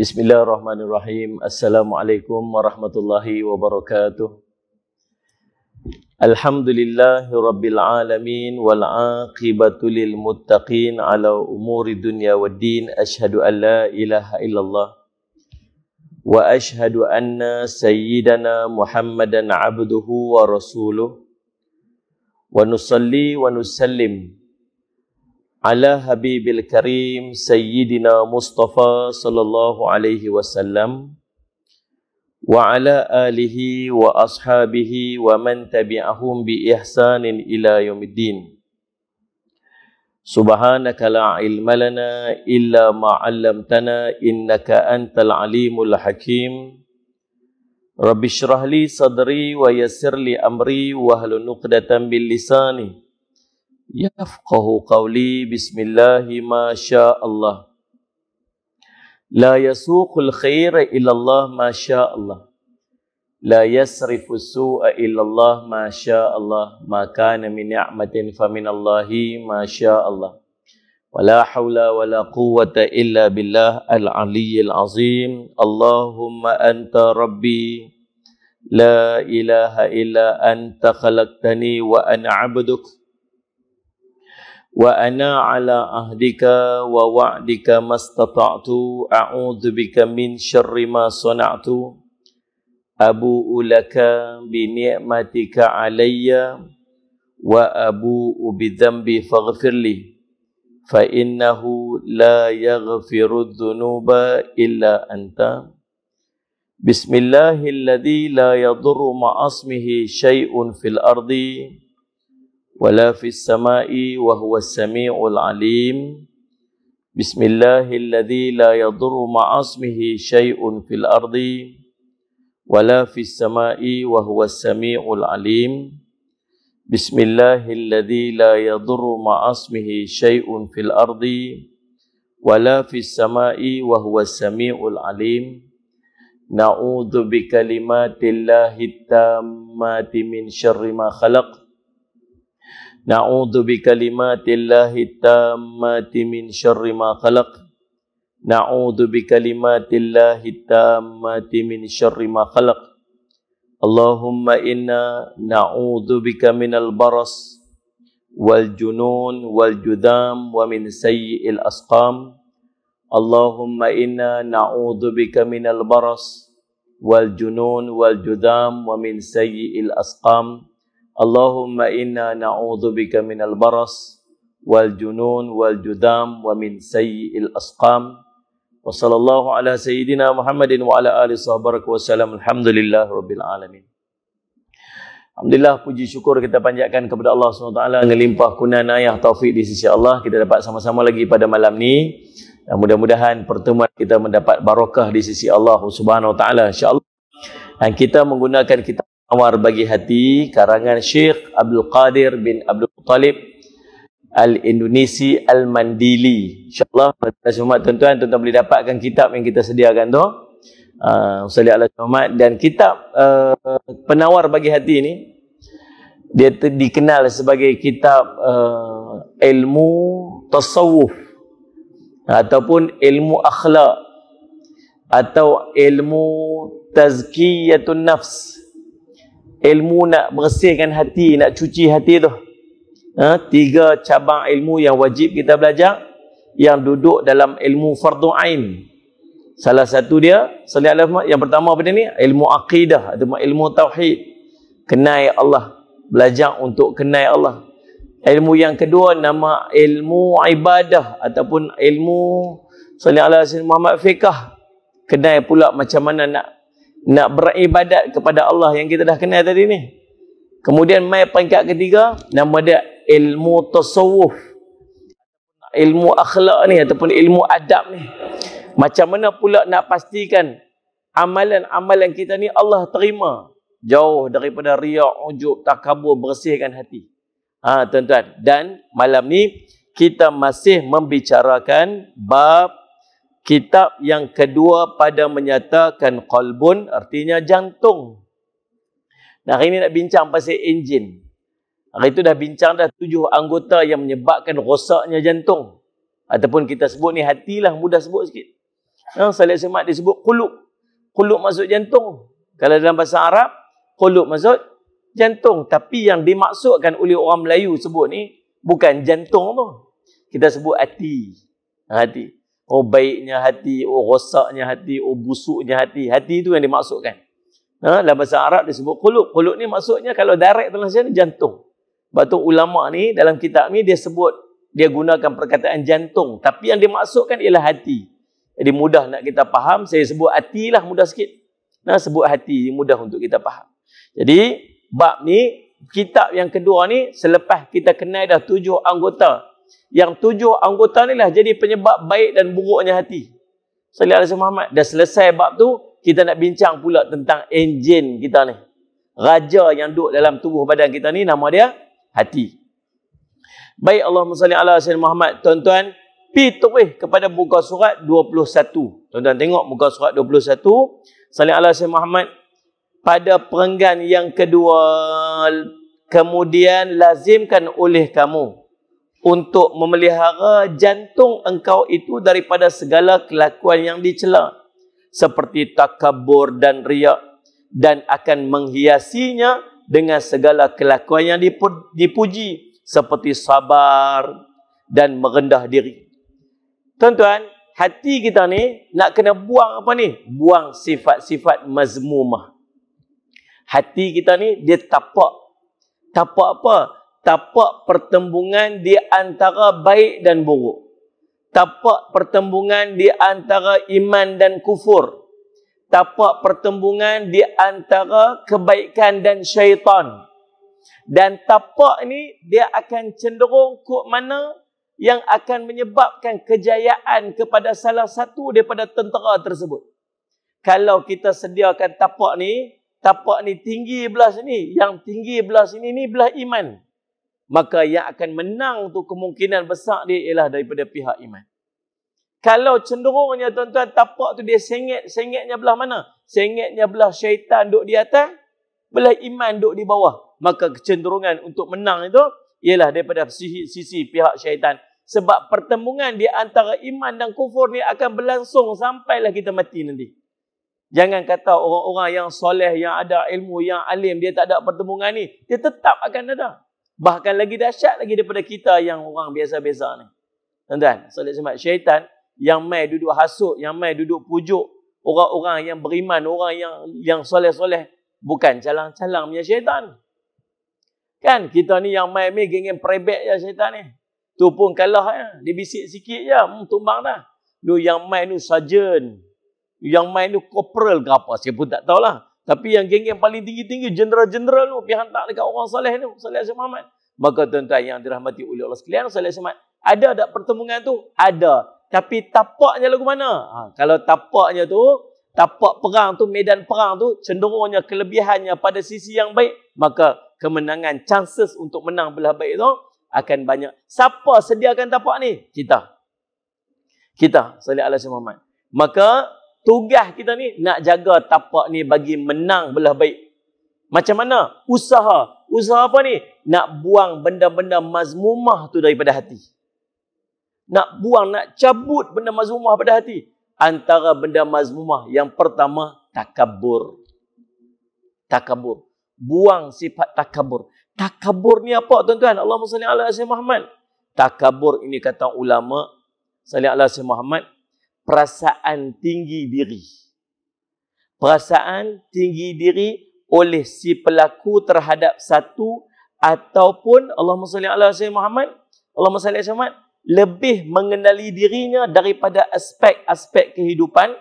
Bismillahirrahmanirrahim. Assalamualaikum warahmatullahi wabarakatuh. Alhamdulillahi rabbil alamin wal aqibatu lil muttaqin ala umuri dunya waddin. Asyhadu an la ilaha illallah wa asyhadu anna sayyidana Muhammadan abduhu wa rasuluh wa nusalli wa nusallim ala habibil karim sayyidina Mustafa sallallahu alaihi wasallam wa ala alihi wa ashabihi wa man tabi'ahum bi ihsanin ila yaumiddin. Subhanaka la ilma lana illa ma 'allamtana innaka antal alimul hakim. Rabbi shrah li sadri wa yassir li amri wahlul 'uqdatam min lisani yafqahu qawli. Bismillahi ma sya Allah. La yasuqul khaira illallah ma sya Allah. La yasrifu su'a illallah ma sya Allah. Ma kana min ni'matin faminallahi ma sya Allah. Wa la hawla wa la quwwata illa billah al-aliyyil azim. Allahumma anta rabbi la ilaha illa anta khalaqtani wa ana 'abduk wa ana ala ahdika wa wa'dika mastata'tu a'udzu bika min syarri ma sana'tu abu'u laka bi ni'matika alayya wa abu'u bi dhanbi faghfirli fa innahu la yaghfiru dhunuba illa anta. Bismillahilladzi la yadurru ma'asmihi syai'un fil ardi wala fis sama'i wa huwas sami'ul alim. Bismillahilladzi la yadurru ma'asmihi syai'un fil ardi wala fis sama'i wa huwas sami'ul alim. Bismillahilladzi la yadurru ma'asmihi syai'un fil ardi wala fis sama'i wa huwas sami'ul alim. Na'udzu bikalimatillahi tammati min syarri ma khalaq. Na'udzu bikalimatillahi tammati min syarri ma khalaq. Na'udzu bikalimatillahi tammati min syarri ma khalaq. Allahumma inna na'udzu bika minal baras wal junun wal judam wa min sayyi'il asqam. Allahumma inna na'udzu bika minal baras wal junun wal judam wa min sayyi'il asqam. Allahumma inna na'udzu bika minal baras wal junun wal judam wa min sayyi'il asqam. Wa sallallahu ala sayyidina Muhammadin wa ala alihi sahbihi wa sallam. Alhamdulillah rabbil alamin. Alhamdulillah, puji syukur kita panjatkan kepada Allah SWT ngelimpah kunanayah taufik di sisi Allah. Kita dapat sama-sama lagi pada malam ni. Dan mudah-mudahan pertemuan kita mendapat barakah di sisi Allah Subhanahu wa taala insya-Allah. Dan kita menggunakan kitab Anwar Bagi Hati karangan Syekh Abdul Qadir bin Abdul Muttalib Al-Indonesi Al-Mandili. InsyaAllah tuan-tuan boleh dapatkan kitab yang kita sediakan tu. Salli ala Muhammad. Dan kitab Penawar Bagi Hati ni dia dikenal sebagai kitab ilmu tasawuf ataupun ilmu akhlak atau ilmu tazkiyatun nafs. Ilmu nak bersihkan hati, nak cuci hati tu. Tiga cabang ilmu yang wajib kita belajar yang duduk dalam ilmu fardu ain. Salah satu dia, yang pertama pada ni ilmu akidah atau ilmu tauhid. Kenal Allah, belajar untuk kenal Allah. Ilmu yang kedua nama ilmu ibadah ataupun ilmu Muhammad fiqh. Kenal pula macam mana nak beribadat kepada Allah yang kita dah kenal tadi ni. Kemudian mai peringkat ketiga nama dia ilmu tasawuf, ilmu akhlak ni ataupun ilmu adab ni. Macam mana pula nak pastikan amalan-amalan kita ni Allah terima, jauh daripada riak, ujub, takabur, bersihkan hati. Tuan-tuan, dan malam ni kita masih membicarakan bab kitab yang kedua pada menyatakan qalbun, artinya jantung. Nah, hari ini nak bincang pasal enjin. Hari itu dah bincang dah 7 anggota yang menyebabkan rosaknya jantung. Ataupun kita sebut ni hati lah, mudah sebut sikit. Salat Jumaat disebut qulub. Qulub maksud jantung. Kalau dalam bahasa Arab, qulub maksud jantung. Tapi yang dimaksudkan oleh orang Melayu sebut ni, bukan jantung tu. Kita sebut hati. Hati. Oh baiknya hati, oh rosaknya hati, oh busuknya hati. Hati tu yang dimaksudkan. Dalam bahasa Arab disebut qulub. Qulub ni maksudnya kalau direct translation jantung. Sebab tu ulama ni dalam kitab ni dia sebut, dia gunakan perkataan jantung. Tapi yang dimaksudkan ialah hati. Jadi mudah nak kita faham, saya sebut hati lah mudah sikit. Sebut hati mudah untuk kita faham. Jadi bab ni, kitab yang kedua ni, selepas kita kenal dah 7 anggota. Yang 7 anggota ni lah jadi penyebab baik dan buruknya hati. Sallallahu alaihi Muhammad. Dah selesai bab tu, kita nak bincang pula tentang enjin kita ni. Raja yang duduk dalam tubuh badan kita ni, nama dia hati. Baik, Allahumma salli ala sayyidina Muhammad. Tuan-tuan, pi terus kepada muka surat 21. Tuan-tuan tengok muka surat 21. Salli ala sayyidina Muhammad. Pada perenggan yang kedua, kemudian lazimkan oleh kamu untuk memelihara jantung engkau itu daripada segala kelakuan yang dicela, seperti takabur dan riak, dan akan menghiasinya dengan segala kelakuan yang dipuji, seperti sabar dan merendah diri. Tuan-tuan, hati kita ni nak kena buang apa ni? Buang sifat-sifat mazmumah. Hati kita ni dia tapak. Tapak apa? Tapak pertembungan di antara baik dan buruk. Tapak pertembungan di antara iman dan kufur. Tapak pertembungan di antara kebaikan dan syaitan. Dan tapak ni dia akan cenderung ke mana yang akan menyebabkan kejayaan kepada salah satu daripada tentera tersebut. Kalau kita sediakan tapak ni tinggi belah sini, yang tinggi belah sini ni belah iman. Maka yang akan menang tu kemungkinan besar dia ialah daripada pihak iman. Kalau cenderungnya tuan-tuan tapak tu dia sengitnya belah mana? Sengitnya belah syaitan duduk di atas, belah iman duduk di bawah. Maka kecenderungan untuk menang itu ialah daripada sisi pihak syaitan. Sebab pertembungan di antara iman dan kufur ni akan berlangsung sampailah kita mati nanti. Jangan kata orang-orang yang soleh, yang ada ilmu, yang alim, dia tak ada pertembungan ni. Dia tetap akan ada. Bahkan lagi dahsyat lagi daripada kita yang orang biasa-biasa ni. Tuan-tuan, solat syaitan yang mai duduk hasut, yang mai duduk pujuk orang-orang yang beriman, orang yang soleh-soleh, bukan calang-calang punya syaitan. Kan kita ni yang mai geng-geng perebek je syaitan ni. Tu pun kalah ya. Dia bisik sikit je, tumbang dah. Tu yang mai tu sarjan. Yang mai tu corporal ke apa, saya pun tak tahulah. Tapi yang geng-geng paling tinggi-tinggi, general-general tu, pergi hantar dekat orang soleh tu, Sallallahu alaihi Muhammad. Maka tuan-tuan yang dirahmati oleh Allah sekalian, Sallallahu alaihi Muhammad, ada tak pertemuan tu? Ada. Tapi tapaknya lagu mana? Kalau tapaknya tu, tapak perang tu, medan perang tu, cenderungnya kelebihannya pada sisi yang baik, maka kemenangan, chances untuk menang belah baik tu akan banyak. Siapa sediakan tapak ni? Kita. Sallallahu alaihi Muhammad. Maka tugas kita ni nak jaga tapak ni bagi menang belah baik. Macam mana? Usaha. Usaha apa ni? Nak buang benda-benda mazmumah tu daripada hati. Nak buang, nak cabut benda mazmumah pada hati. Antara benda mazmumah yang pertama, takabur. Takabur. Buang sifat takabur. Takabur ni apa tuan-tuan? Allahumma salli ala sayyidina Muhammad. Takabur ini kata ulama, salli ala sayyidina Muhammad, perasaan tinggi diri. Perasaan tinggi diri oleh si pelaku terhadap satu ataupun Allahumma salli ala sayyidina Muhammad, Allahumma salli ala Muhammad, lebih mengenali dirinya daripada aspek-aspek kehidupan.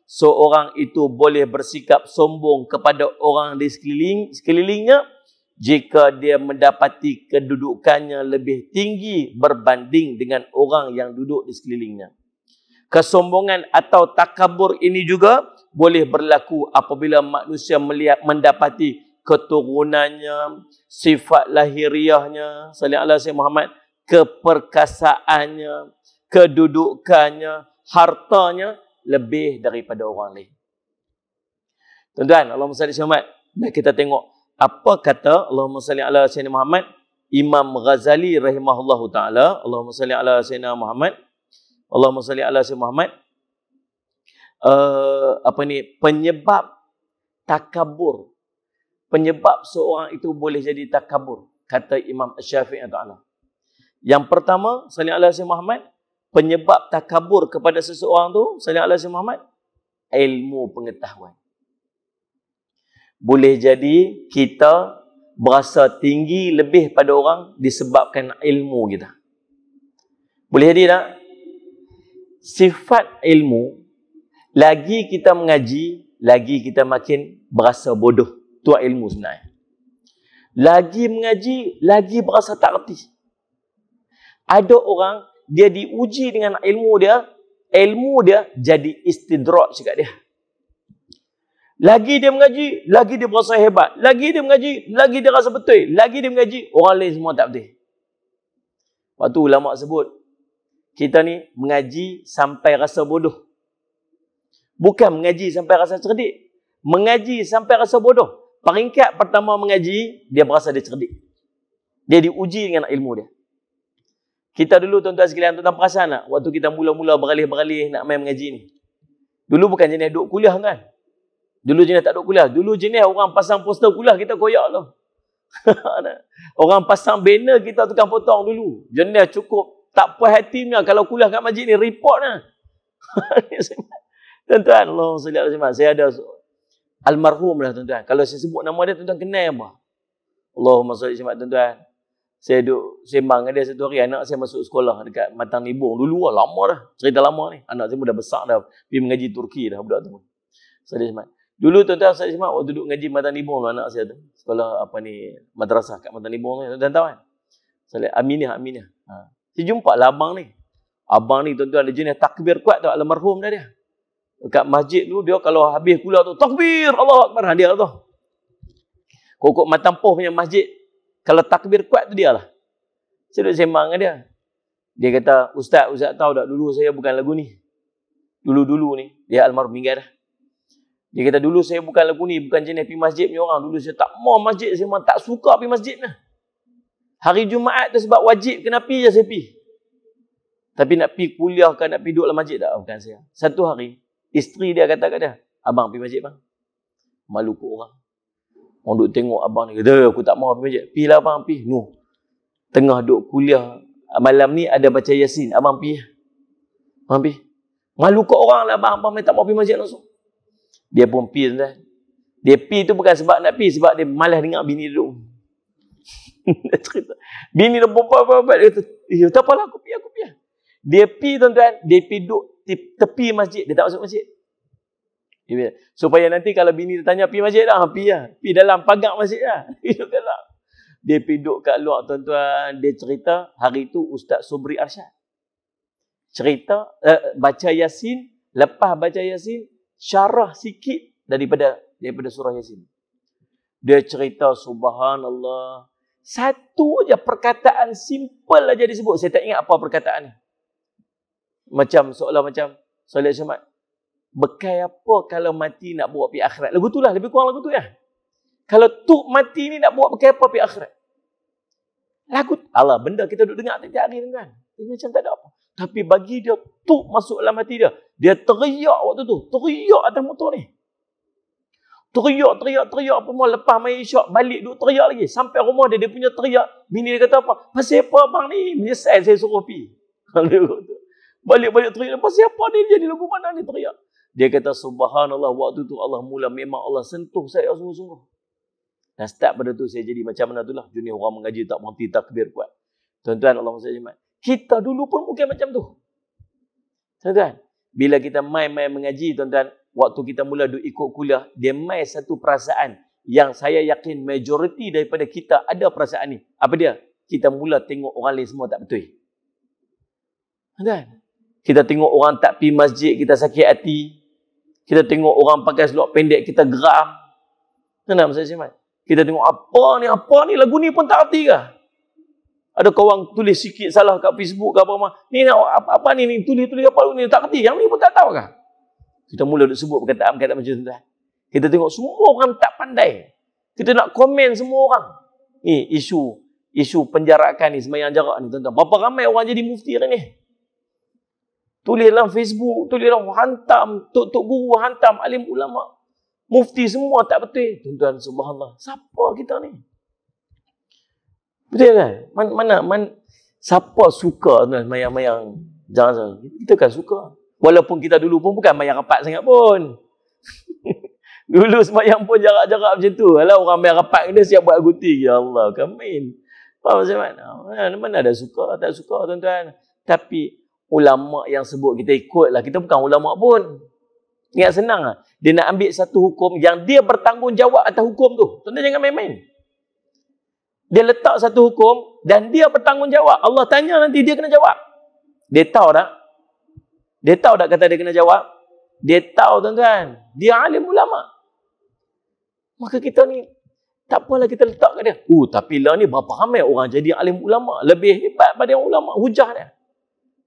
Seorang itu boleh bersikap sombong kepada orang di sekelilingnya jika dia mendapati kedudukannya lebih tinggi berbanding dengan orang yang duduk di sekelilingnya. Kesombongan atau takabur ini juga boleh berlaku apabila manusia mendapati keturunannya, sifat lahiriahnya, sallallahu alaihi Muhammad, keperkasaannya, kedudukannya, hartanya lebih daripada orang lain. Tuan-tuan, Allahumma salli ala Muhammad. Dan kita tengok apa kata Allahumma salli ala sayyidina Muhammad Imam Ghazali rahimahullahu taala. Allahumma salli ala sayyidina Muhammad. Allahumma salli ala sayyidina Muhammad. penyebab takabur. Penyebab seorang itu boleh jadi takabur, kata Imam Syafi'i Ta'ala. Yang pertama, sallallahu alaihi wasallam Muhammad, penyebab takabur kepada seseorang tu, sallallahu alaihi wasallam Muhammad, ilmu pengetahuan. Boleh jadi kita berasa tinggi lebih pada orang disebabkan ilmu kita. Boleh jadi tak? Sifat ilmu, lagi kita mengaji, lagi kita makin berasa bodoh. Itu ilmu sebenarnya. Lagi mengaji, lagi berasa tak reti. Ada orang, dia diuji dengan ilmu dia jadi istidraj kat dia. Lagi dia mengaji, lagi dia berasa hebat. Lagi dia mengaji, lagi dia rasa betul. Lagi dia mengaji, orang lain semua tak betul. Waktu ulama sebut, kita ni mengaji sampai rasa bodoh. Bukan mengaji sampai rasa cerdik. Mengaji sampai rasa bodoh. Peringkat pertama mengaji, dia berasa dia cerdik. Dia diuji dengan ilmu dia. Kita dulu tuan-tuan sekalian, tuan-tuan perasan tak? Waktu kita mula-mula beralih-beralih nak main mengaji ni. Dulu bukan jenis duduk kuliah kan? Dulu jenis tak duduk kuliah. Dulu jenis orang pasang poster kuliah, kita koyak tu. Orang pasang banner, kita tukang potong dulu. Jenis cukup tak puas hatinya kalau kuliah kat masjid ni, report lah. Tuan-tuan, Allah SWT, saya ada almarhum lah tuan-tuan. Kalau saya sebut nama dia, tuan-tuan kenal apa? Allahumma salli alaihi tuan-tuan. Saya duduk sembang dengan dia satu hari, anak saya masuk sekolah dekat Matan Nibung. Dulu lah, lama dah. Cerita lama ni. Anak saya pun dah besar dah. Pergi mengaji Turki dah budak tu. Salli alaihi. Dulu tuan-tuan, salli alaihi, waktu duduk mengaji Matan Nibung tu anak saya tu. Sekolah apa ni, madrasah kat Matan Nibung tu. Tuan-tuan tahu kan? Salli Aminah. Saya jumpa lah abang ni. Abang ni tuan-tuan ada jenis takbir kuat tu, almarhum dah dia. Dekat masjid tu, dia kalau habis kuliah tu, takbir, Allahu Akbar, dia tu. Kokok Matampoh punya masjid, kalau takbir kuat tu dia lah. Saya duduk sembang dengan dia. Dia kata, Ustaz tahu tak, dulu saya bukan lagu ni. Dulu ni, dia almarhum meninggal dah. Dia kata, dulu saya bukan lagu ni, bukan jenis pergi masjid punya orang. Dulu saya tak mau masjid, saya memang tak suka pergi masjid lah. Hari Jumaat tu sebab wajib kena pergi je saya pergi. Tapi nak pergi kuliah kan, nak pergi duduk dalam masjid tak? Bukan saya. Satu hari, isteri dia kata kat dia, abang pergi masjid bang. Malu ke orang. Orang duduk tengok abang ni, kata, aku tak mau pergi masjid. Pergilah abang, pergi. No. Tengah duduk kuliah, malam ni ada baca Yasin. Abang pergi. Abang pergi. Malu ke orang lah abang tak mau pergi masjid langsung. Dia pun pergi. Dia pergi tu bukan sebab nak pergi, sebab dia malas dengar bini duduk. Dia cerita. Bini dia berbual-bual. Dia kata, tak apalah, aku pergi. Dia pergi tuan-tuan, dia pergi duduk tepi masjid, dia tak masuk masjid. Supaya nanti kalau bini dia tanya, pergi masjid dah, pergi lah. Pergi dalam pagar masjid lah. Dia pergi duduk kat luar tuan-tuan, dia cerita, hari tu Ustaz Sobri Arsyad. Cerita, baca Yasin, lepas baca Yasin, syarah sikit daripada surah Yasin. Dia cerita, subhanallah, satu je perkataan simple aja disebut. Saya tak ingat apa perkataan ni. Macam seolah macam Salih Syamad, bekai apa kalau mati nak bawa pergi akhirat? Lagu tu lah, lebih kurang lagu tu ya. Kalau tu mati ni nak bawa bekai apa pergi akhirat? Lagu Allah, benda kita duduk dengar tiap hari kan. Dia macam tak ada apa. Tapi bagi dia tu masuk dalam hati dia. Dia teriak waktu tu, teriak atas motor ni. Teriak semua. Lepas main isyak, balik duduk teriak lagi. Sampai rumah dia punya teriak. Bini dia kata apa? Pasal apa abang ni? Menyesal saya suruh pergi. Balik teriak. Pasal apa dia jadi lagu mana ni teriak? Dia kata subhanallah, waktu tu Allah mula memang Allah sentuh saya sungguh-sungguh. Dan start pada tu saya jadi macam mana tu lah. Dunia orang mengaji tak berhenti takbir kuat. Tuan-tuan Allah SWT. Kita dulu pun bukan macam tu. Tuan-tuan. Bila kita main-main mengaji tuan-tuan. Waktu kita mula duk ikut kuliah, dia main satu perasaan yang saya yakin majoriti daripada kita ada perasaan ni. Apa dia? Kita mula tengok orang lain semua tak betul. Kan? Kita tengok orang tak pergi masjid, kita sakit hati. Kita tengok orang pakai seluar pendek, kita geram. Kenapa saya Syamad? Kita tengok apa ni, lagu ni pun tak arti ke? Ada kawan tulis sikit salah kat Facebook ke apa-apa. Ni nak apa ni, tulis apa ni, tak arti. Yang ni pun tak tahu ke? Kita mula duk sebut perkataan-perkataan macam tu. Kita tengok semua orang tak pandai. Kita nak komen semua orang. Ni isu penjarakan ni, sembahyang jarak ni tuan-tuan. Berapa ramai orang jadi mufti hari ni? Tulis dalam Facebook, tulis dalam hantam, tok guru hantam, alim ulama, mufti semua tak betul. Tuan-tuan, subhanallah. Siapa kita ni? Betul kan? Siapa suka tuan mayang-mayang? Jangan. Kita kan suka. Walaupun kita dulu pun bukan mayang rapat sangat pun. Dulu semayang pun jarak-jarak macam tu. Kalau orang mayang rapat kena siap buat guti. Ya Allah, kamin. Faham macam mana? Mana ada suka, tak suka tuan-tuan. Tapi ulama yang sebut kita ikutlah. Kita bukan ulama pun. Ingat senang lah. Dia nak ambil satu hukum yang dia bertanggungjawab atas hukum tu. Tuan-tuan jangan main-main. Dia letak satu hukum dan dia bertanggungjawab. Allah tanya nanti dia kena jawab. Dia tahu tak? Dia tahu tak kata dia kena jawab? Dia tahu tuan-tuan. Dia alim ulama. Maka kita ni tak apalah kita letak kat dia. Tapi lah ni berapa ramai orang jadi alim ulama. Lebih hebat pada yang ulama. Hujah dia.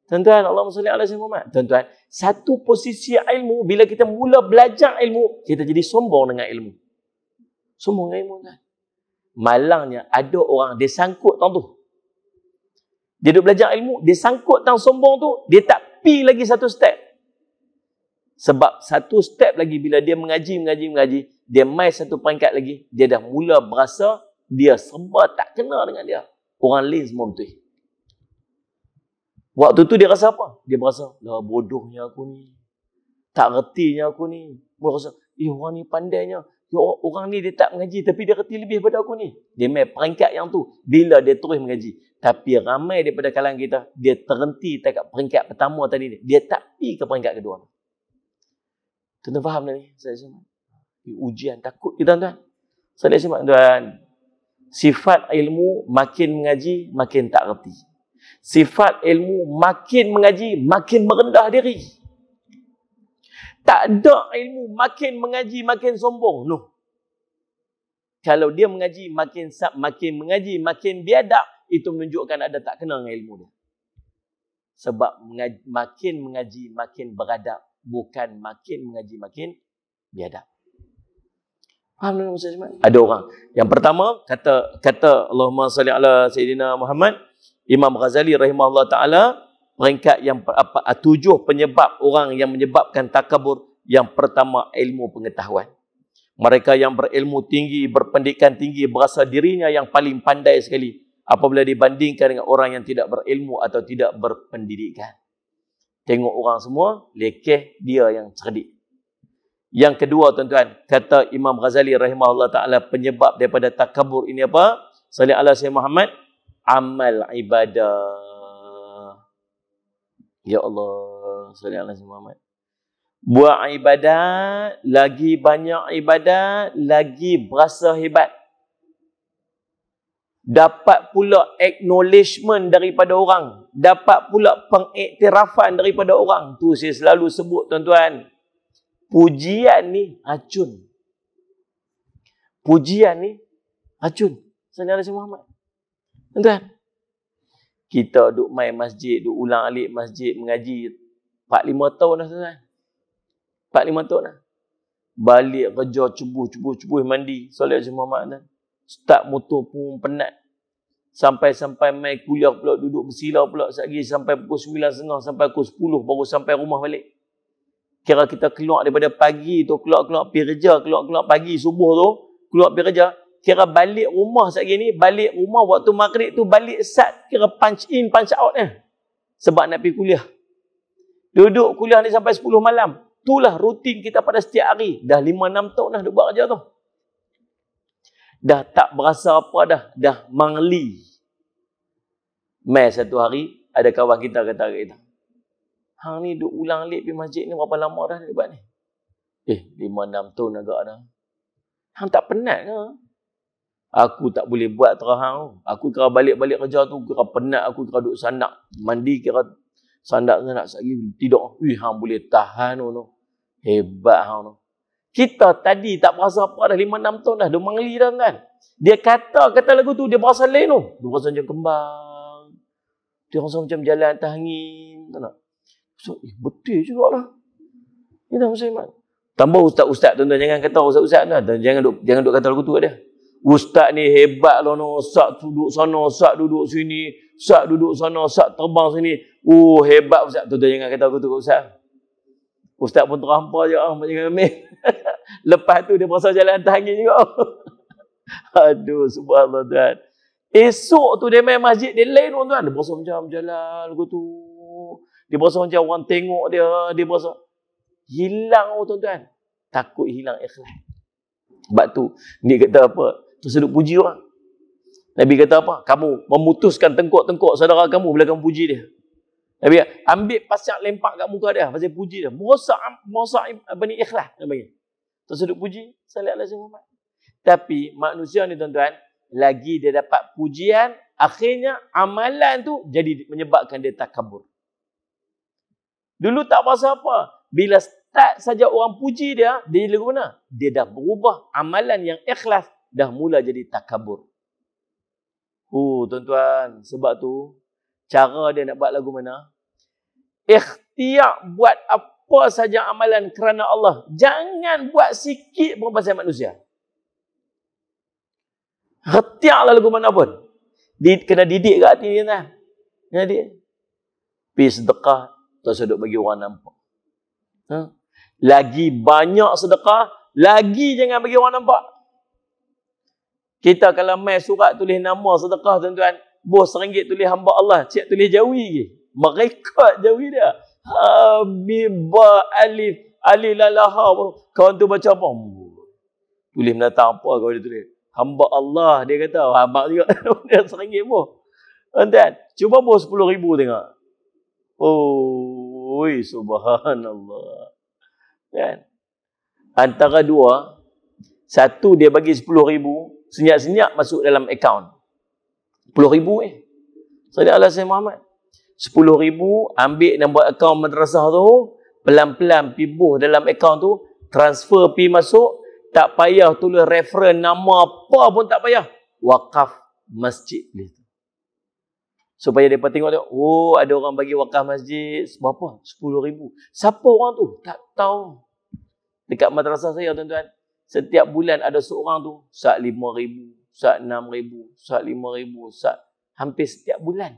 Tuan-tuan, Allahumma salli ala sayyidina Muhammad. Tuan-tuan, satu posisi ilmu, bila kita mula belajar ilmu, kita jadi sombong dengan ilmu. Sombong dengan ilmu kan. Malangnya, ada orang, dia sangkut tang tu. Dia duduk belajar ilmu, dia sangkut tang sombong tu, dia tak pi lagi satu step. Sebab satu step lagi, bila dia mengaji, dia mai satu peringkat lagi, dia dah mula berasa, dia serba tak kena dengan dia. Orang lain semua betul. Waktu tu dia rasa apa? Dia berasa, lah bodohnya aku ni. Tak retinya aku ni. Dia rasa, orang ni pandainya. Orang ni dia tak mengaji tapi dia reti lebih daripada aku ni. Dia main peringkat yang tu. Bila dia terus mengaji. Tapi ramai daripada kalangan kita, dia terhenti dekat peringkat pertama tadi ni. Dia tak pergi ke peringkat kedua. Tuan-tuan faham dah ni? Saya semua. Ujian takut kita tuan-tuan. Saya semua tuan. Sifat ilmu makin mengaji, makin tak reti. Sifat ilmu makin mengaji, makin merendah diri. Tak ada ilmu makin mengaji, makin sombong. No. Kalau dia mengaji, makin mengaji, makin biadab, itu menunjukkan ada tak kenal dengan ilmu dia. Sebab makin mengaji, makin beradab. Bukan makin mengaji, makin biadab. Faham tak maksud saya? Ada orang. Yang pertama, kata Allahumma salli ala Sayyidina Muhammad, Imam Ghazali rahimahullah ta'ala, peringkat yang 7 penyebab orang yang menyebabkan takabur. Yang pertama, ilmu pengetahuan. Mereka yang berilmu tinggi, berpendidikan tinggi, berasa dirinya yang paling pandai sekali apabila dibandingkan dengan orang yang tidak berilmu atau tidak berpendidikan. Tengok orang semua, lekeh, dia yang cerdik. Yang kedua tuan-tuan, kata Imam Ghazali rahimahullah ta'ala, penyebab daripada takabur ini apa? Salli ala Sayyidina Muhammad, amal ibadah. Ya Allah, salli ala Sayyidina Muhammad. Buat ibadat, lagi banyak ibadat, lagi berasa hebat. Dapat pula acknowledgement daripada orang. Dapat pula pengiktirafan daripada orang. Tu saya selalu sebut tuan-tuan. Pujian ni racun. Pujian ni racun. Sallallahu alaihi Muhammad. Tuan-tuan. Kita duk main masjid, duk ulang alik masjid, mengaji 4-5 tahun dah tuan-tuan. 4-5 tahun dah. Balik kerja cubuh mandi. Sallallahu alaihi Muhammad. Start motor pun penat. Sampai main kuliah pula, duduk bersila pula lagi sampai pukul 9.30 sampai pukul 10 baru sampai rumah balik. Kira kita keluar daripada pagi tu, keluar pergi kerja, keluar pagi subuh tu, keluar pergi kerja, kira balik rumah sekali ni, balik rumah waktu maghrib tu balik sat, kira punch in, punch out sebab nak pergi kuliah. Duduk kuliah ni sampai 10 malam. Itulah rutin kita pada setiap hari. Dah 5-6 tahun dah duduk buat kerja tu. Dah tak berasa apa dah mangli. Mai satu hari, ada kawan kita kata kita, hang ni duk ulang alik pergi masjid ni berapa lama dah dia buat ni? 5-6 tahun agak dah. Hang tak penat ke? Aku tak boleh buat terang hang. Aku kira balik kerja tu, kira penat, aku kira duk sandak. Mandi kira sandak lagi tidur. Hang boleh tahan tu. Hebat hang tu. Kita tadi tak berasa apa dah 5-6 tahun dah. Dia mangli dah kan. Dia kata lagu tu, dia berasa lain tu. Dia berasa macam kembang. Dia rasa macam jalan atas angin. Tak nak? So, betul juga lah. Ini dah Muslimat. Tambah ustaz-ustaz tuan-tuan. Jangan kata ustaz-ustaz lah. Jangan duk kata lagu tu kat dia. Ustaz ni hebat lah, no. Ustaz duduk sana, Ustaz duduk sini, Ustaz duduk sana, Ustaz terbang sini. Hebat Ustaz. Tu jangan kata aku tu Ustaz. Ustaz pun terampar je. Jangan ambil. Lepas tu dia berasa jalan atas angin juga. Aduh, subhanallah tuan. Esok tu dia main masjid, dia lain tuan. Dia berasa macam jalan tu. Dia berasa macam orang tengok dia. Dia berasa hilang tuan-tuan. Takut hilang ikhlas. Sebab tu, dia kata apa? Tersedut puji orang. Nabi kata apa? Kamu memutuskan tengkok-tengkok saudara kamu bila kamu puji dia. Nabi kata, ambil pasyak lempak kat muka dia pasal puji dia. Merosak apa ni, ikhlas. Tersedut puji, salih alaihi Muhammad. Tapi manusia ni tuan-tuan, lagi dia dapat pujian, akhirnya amalan tu jadi menyebabkan dia takabur. Dulu tak pasal apa. Bila start saja orang puji dia, dia jadi lagu mana? Dia dah berubah. Amalan yang ikhlas dah mula jadi takabur. Tuan-tuan, sebab tu cara dia nak buat lagu mana? Ikhtiar buat apa saja amalan kerana Allah. Jangan buat sikit pun pasal manusia. Ikhtiarlah lagu mana pun. Kena didik kat hati dia kan. Kena didik. Pergi sedekah, tak sedut bagi orang nampak. Lagi banyak sedekah, lagi jangan bagi orang nampak. Kita kalau main surat tulis nama sedekah tuan-tuan, bos RM1 tulis hamba Allah, cik tulis jawi ke. Mereka jawi dia. Ba alif lalaha. Kawan tu baca apa? Tulis menatang apa kau dia tulis? Hamba Allah dia kata. Abang juga dia RM1 pun. Tuan-tuan, cuba bos RM10,000 tengok. Subhanallah. Kan? Antara dua, satu dia bagi RM10,000, senyap-senyap masuk dalam akaun. RM10,000 Salih alaihi Muhammad. RM10,000 ambil nombor akaun madrasah tu, pelan-pelan pibuh dalam akaun tu, transfer pi masuk, tak payah tulis referen nama apa pun tak payah. Wakaf masjid. Supaya mereka tengok, ada orang bagi wakaf masjid, berapa? RM10,000. Siapa orang tu? Tak tahu. Dekat madrasah saya tuan-tuan, setiap bulan ada seorang tu, sat RM5,000, sat RM6,000, sat RM5,000, sat hampir setiap bulan.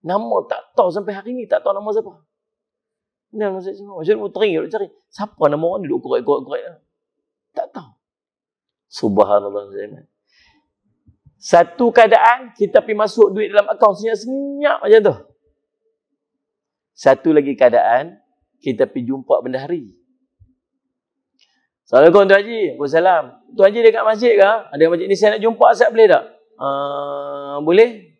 Nama tak tahu sampai hari ni, tak tahu nama siapa. Nama saya semua. Macam mana teringat cari. Siapa nama orang ni duduk korek-korek. Tak tahu. Subhanallah. Satu keadaan, kita pergi masuk duit dalam akaun senyap-senyap macam tu. Satu lagi keadaan, kita pergi jumpa bendahari. Assalamualaikum Tuan Haji. Waalaikumsalam. Tuan Haji dekat masjid ke? Ada masjid ni saya nak jumpa, saya boleh tak? Boleh.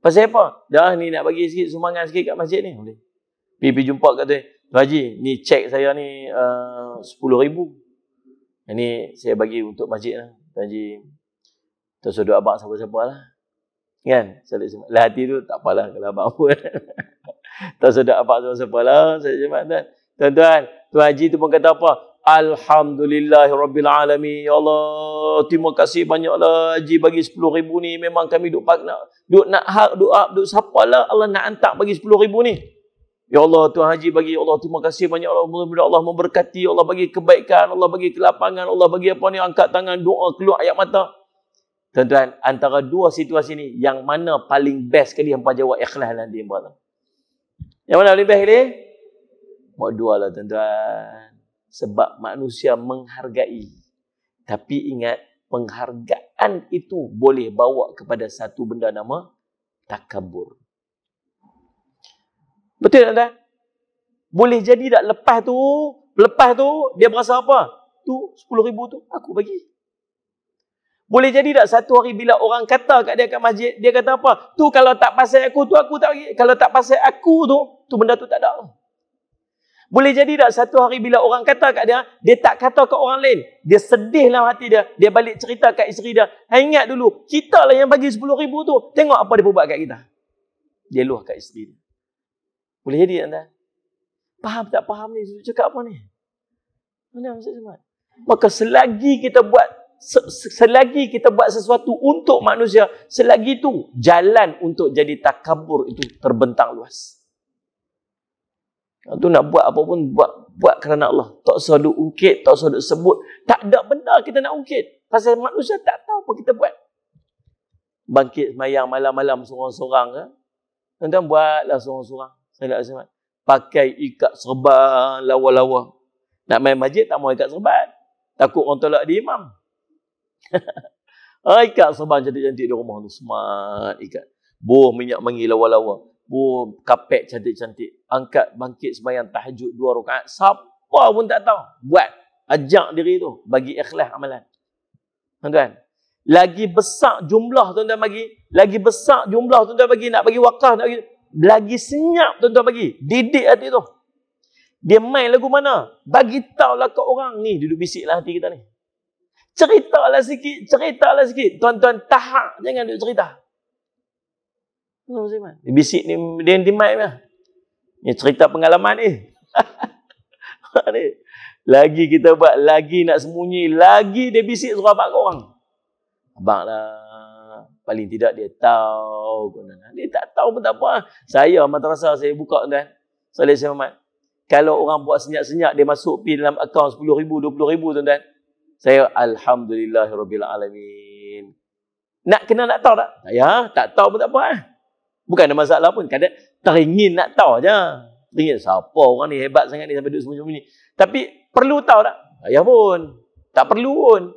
Pasal apa? Dah ni nak bagi sikit sumbangan sikit kat masjid ni. Boleh. Pergi jumpa kat Tuan Haji, ni cek saya ni RM10,000. Ini saya bagi untuk masjid lah. Tuan Haji, tersudut abang siapa-siapa lah. Kan? Lah hati tu tak apalah kalau abang pun. Tersudut abang siapa-siapa lah. Tuan-tuan, Tuan Haji tu pun kata apa? Alhamdulillahirrabbilalamin. Ya Allah, terima kasih banyaklah Haji bagi RM10,000 ni. Memang kami duk nak hak, duk siapalah Allah nak hantar bagi RM10,000 ni. Ya Allah, Tuan Haji bagi, ya Allah, terima kasih banyak Allah. Mudah-mudahan Allah memberkati, Allah bagi kebaikan, Allah bagi kelapangan, Allah bagi apa ni, angkat tangan, doa, keluar ayat mata. Tuan-tuan, antara dua situasi ni, yang mana paling best kali hampa jawab ikhlas nanti hampa? Yang mana paling best kali? Buat dua lah tuan-tuan. Sebab manusia menghargai. Tapi ingat, penghargaan itu boleh bawa kepada satu benda nama takabur. Betul tak tuan? Boleh jadi tak lepas tu dia berasa apa? Tu RM10,000 tu aku bagi. Boleh jadi tak satu hari bila orang kata kat dia kat masjid, dia kata apa? Tu kalau tak pasal aku tu aku tak bagi. Kalau tak pasal aku tu benda tu tak ada. Boleh jadi tak satu hari bila orang kata kat dia, dia tak kata kat orang lain. Dia sedih dalam hati dia. Dia balik cerita kat isteri dia. Ingat dulu, kita lah yang bagi RM10,000 tu. Tengok apa dia buat kat kita. Dia luah kat isteri dia. Boleh jadi tak? Faham tak faham ni? Cakap apa ni? Mana maksud Jumat? Maka selagi kita buat sesuatu untuk manusia, selagi itu jalan untuk jadi takabur itu terbentang luas. Tu nak buat apa pun buat kerana Allah. Tak usah duk ungkit, tak usah duk sebut. Tak ada benda kita nak ungkit. Pasal manusia tak tahu apa kita buat. Bangkit semayang malam-malam seorang-seorang ke? Tuan-tuan buatlah seorang-seorang. Pakai ikat serban lawa-lawa. Nak main masjid tak mau ikat serban. Takut orang tolak di imam. Ikat serban cantik-cantik di rumah tu. Smart ikat. Buah minyak wangi lawa-lawa. Buah kapek cantik-cantik. Angkat bangkit sembahyang tahajud 2 rakaat. Siapa pun tak tahu. Buat. Ajak diri tu. Bagi ikhlas amalan. Tuan-tuan. Lagi besar jumlah tuan-tuan bagi. Lagi besar jumlah tuan-tuan bagi. Nak bagi wakaf. Nak bagi. Lagi senyap tuan-tuan bagi. Didik hati tu. Dia main lagu mana? Bagi tahulah ke orang ni. Duduk bisiklah hati kita ni. Ceritalah sikit. Ceritalah sikit. Tuan-tuan tahap. Jangan duduk cerita. Dia bisik ni. Dia di mic lah. Ni cerita pengalaman ni. Lagi kita buat. Lagi nak sembunyi. Lagi dia bisik suruh abang ke orang. Abang lah. Paling tidak dia tahu. Dia tak tahu pun tak apa. Saya madrasah saya buka tuan. Salih saya Muhammad. Kalau orang buat senyap-senyap, dia masuk pergi dalam akaun 10,000, 20,000 tuan-tuan. Saya Alhamdulillahirrabbilalamin. Nak kena nak tahu tak? Ya, tak tahu pun tak apa. Bukan ada masalah pun. Kadang teringin nak tahu je. Teringin, siapa orang ni hebat sangat ni sampai duduk sembunyi-sembunyi. Tapi perlu tahu tak? Ya pun. Tak perlu pun.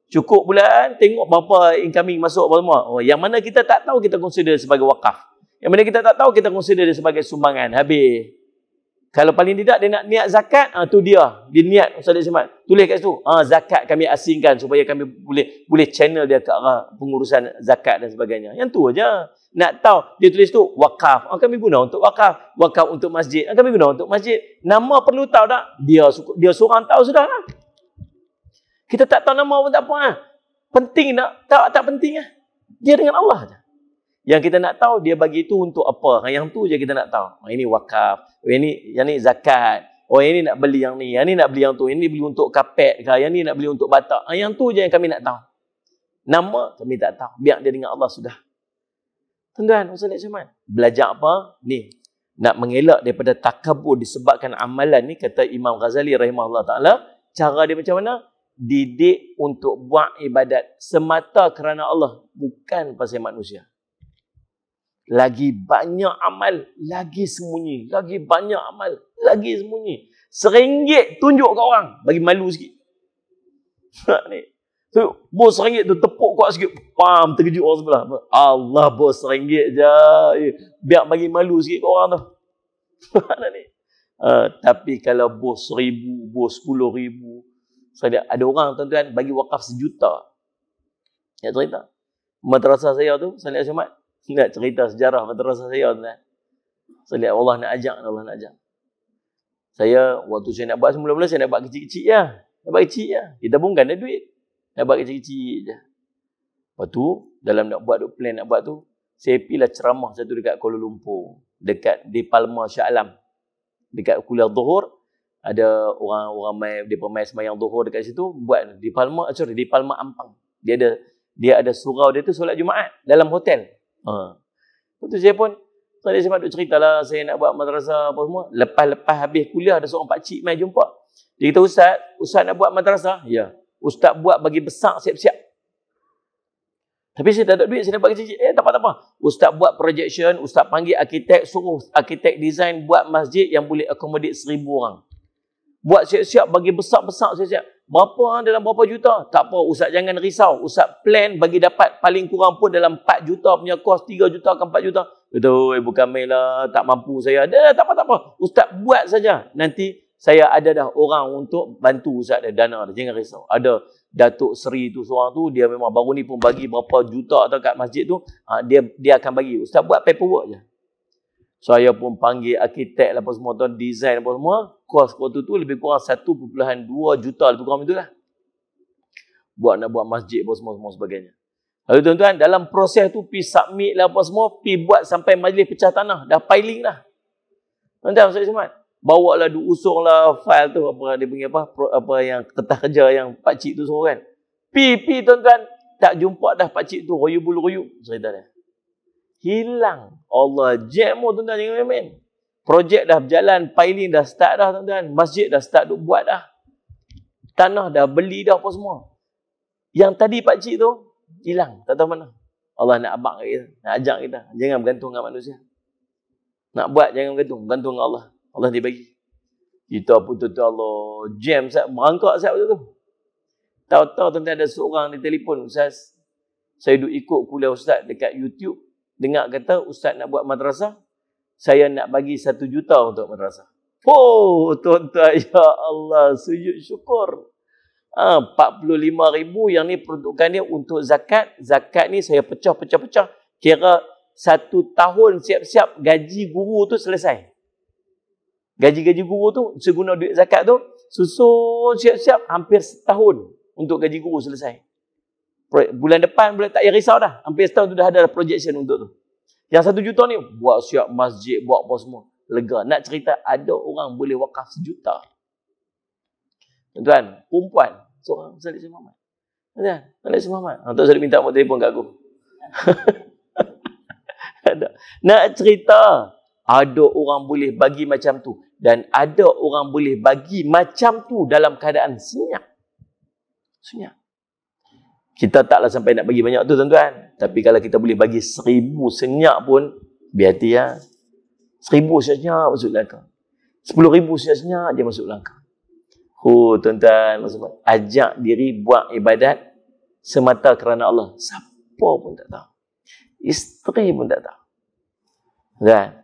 Cukup bulan, tengok berapa incoming masuk apa semua. Oh, yang mana kita tak tahu, kita consider sebagai wakaf. Yang mana kita tak tahu, kita consider dia sebagai sumbangan. Habis. Kalau paling tidak dia nak niat zakat, tu dia. Dia niat Ustaz Semat. Tulis kat situ. Zakat kami asingkan supaya kami boleh channel dia ke arah pengurusan zakat dan sebagainya. Yang tu aja. Nak tahu, dia tulis tu wakaf. Kami guna untuk wakaf. Wakaf untuk masjid. Kami guna untuk masjid. Nama perlu tahu tak? Dia seorang tahu sudah lah. Kita tak tahu nama pun tak apa. Penting nak tahu tak penting lah. Dia dengan Allah je. Yang kita nak tahu, dia bagi itu untuk apa. Yang tu je kita nak tahu. Ini wakaf. Yang ni zakat. Yang ni nak beli yang ni. Yang ni nak beli yang tu. Yang ni beli untuk kapet. Yang ni nak beli untuk batak. Yang tu je yang kami nak tahu. Nama kami tak tahu. Biar dia dengan Allah sudah. Tuan-tuan, Ustaz Syahman. Belajar apa? Ni. Nak mengelak daripada takabur disebabkan amalan ni. Kata Imam Ghazali rahimahullah ta'ala. Cara dia macam mana? Didik untuk buat ibadat semata kerana Allah. Bukan pasal manusia. Lagi banyak amal, lagi sembunyi. Lagi banyak amal, lagi sembunyi. RM1 tunjuk kat orang, bagi malu sikit. Ni. So, bos RM1 tu tepuk kuat sikit. Pam, terkejut orang sebelah. Allah, bos RM1 je. Biar bagi malu sikit kat orang tu. Ni. Tapi kalau bos RM1,000, bos RM10,000. Ada orang tuan-tuan bagi wakaf RM1,000,000. Ya cerita. Madrasah saya tu, Salih Asyamat. Nak cerita sejarah madrasah saya tuan. Saya lihat Allah nak ajak, Allah nak ajak. Saya waktu saya nak buat mula-mula saya nak buat kecil-kecil je. Nak buat kecil je. Kita pun kan ada duit. Nak buat kecil-kecil je. Lepas tu dalam nak buat plan nak buat tu, saya pergilah ceramah satu dekat Kuala Lumpur, dekat di Palma Shah Alam. Dekat kuliah Zuhur ada orang-orang mai depa mai sembahyang Zuhur dekat situ buat di Palma Ampang. Dia ada surau dia tu solat Jumaat dalam hotel. Lepas tu saya pun saya sempat duk ceritalah saya nak buat madrasah apa semua. Lepas habis kuliah ada seorang pakcik mai jumpa. Dia kata, Ustaz nak buat madrasah? Ya. Ustaz buat bagi besar siap-siap. Tapi saya tak ada duit, saya nak buat kecil-kecil. Tak apa-apa. Ustaz buat projection, Ustaz panggil arkitek, suruh arkitek design buat masjid yang boleh accommodate 1,000 orang. Buat siap-siap bagi besar-besar siap-siap. Berapa dalam berapa juta? Tak apa, Ustaz jangan risau. Ustaz plan bagi dapat paling kurang pun dalam 4 juta punya kos, 3 juta ke 4 juta. Betul, bukan main lah, tak mampu saya. Tak apa. Ustaz buat saja. Nanti saya ada dah orang untuk bantu Ustaz ada dana dah. Jangan risau. Ada Datuk Seri tu seorang tu, dia memang baru ni pun bagi berapa juta dekat masjid tu. Dia akan bagi. Ustaz buat paperwork je. Saya pun panggil arkitek apa semua tu, design apa semua. Kos waktu tu lebih kurang 1.2 juta lebih kurang itulah. Nak buat masjid apa semua sebagainya. Lalu tuan-tuan, dalam proses tu pergi submit lah apa semua, pergi buat sampai majlis pecah tanah, dah piling dah. Tuan-tuan, saya semat. Bawa lah, usung lah file tu, apa dia panggil apa yang kertas kerja yang pakcik tu suruh kan. Pi tuan-tuan, tak jumpa dah pakcik tu, royu bulu royu. Cerita dia. Hilang. Allah jam tuan-tuan, jangan main-main. Projek dah berjalan, piling dah start dah tuan-tuan. Masjid dah start duk buat dah. Tanah dah beli dah apa semua. Yang tadi pakcik tu hilang, tak tahu mana. Allah nak abang kita, nak ajak kita. Jangan bergantung dengan manusia. Nak buat jangan bergantung dengan Allah. Allah dia bagi. Kita pun tu Allah jam sat merangkak sat tu. Tahu-tahu tuan ada seorang di telefon, Ustaz. Saya duk ikut kuliah Ustaz dekat YouTube. Dengar kata Ustaz nak buat madrasah. Saya nak bagi 1 juta untuk madrasah. Oh, tuan-tuan, ya Allah, sujud syukur. 45,000 yang ni peruntukan dia untuk zakat. Zakat ni saya pecah. Kira 1 tahun siap-siap gaji guru tu selesai. Gaji-gaji guru tu, seguna duit zakat tu, susun siap-siap hampir setahun untuk gaji guru selesai. Bulan depan boleh tak payah risau dah. Hampir setahun tu dah ada projection untuk tu. Yang 1 juta ni, buat siap masjid, buat apa semua. Lega. Nak cerita, ada orang boleh wakaf 1 juta. Tuan, perempuan. Seorang Salih Muhammad. Salih Muhammad. Tuan Salih minta nombor telefon kat aku. Nak cerita, ada orang boleh bagi macam tu. Dan ada orang boleh bagi macam tu dalam keadaan senyap. Senyap. Kita taklah sampai nak bagi banyak tu tuan-tuan. Tapi kalau kita boleh bagi 1000 senyap pun, biar hati ya. 1000 senyap masuk langkah. 10,000 senyap dia masuk langkah. Oh tuan-tuan, ajak diri buat ibadat semata kerana Allah. Siapa pun tak tahu. Isteri pun tak tahu. Kan?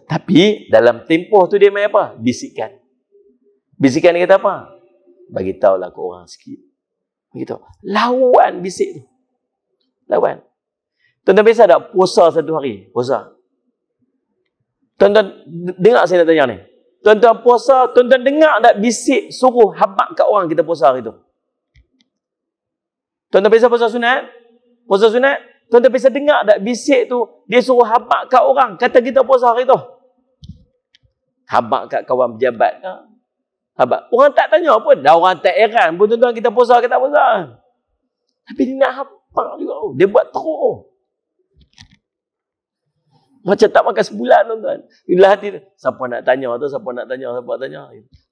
Tapi dalam tempoh tu dia main apa? Bisikan. Bisikan dia kata apa? Bagi tahulah ke orang sikit. Bagi tahu. Lawan bisik tu. Lawan. Tuan-tuan biasa tak puasa 1 hari? Puasa. Tuan-tuan dengar saya nak tanya ni. Tuan-tuan puasa, tuan-tuan dengar tak bisik suruh habaq kat orang kita puasa hari tu? Tuan-tuan biasa puasa sunat? Puasa sunat? Tuan-tuan biasa dengar tak bisik tu dia suruh habaq kat orang kata kita puasa hari tu? Habaq kat kawan pejabat ke? Habaq. Orang tak tanya pun. Dah orang tak heran pun tuan-tuan kita puasa ke tak puasa. Tapi dia nak habaq juga. Dia buat teruk. Macam tak makan sebulan tuan-tuan. Bila hati tu, siapa nak tanya tu, siapa nak tanya.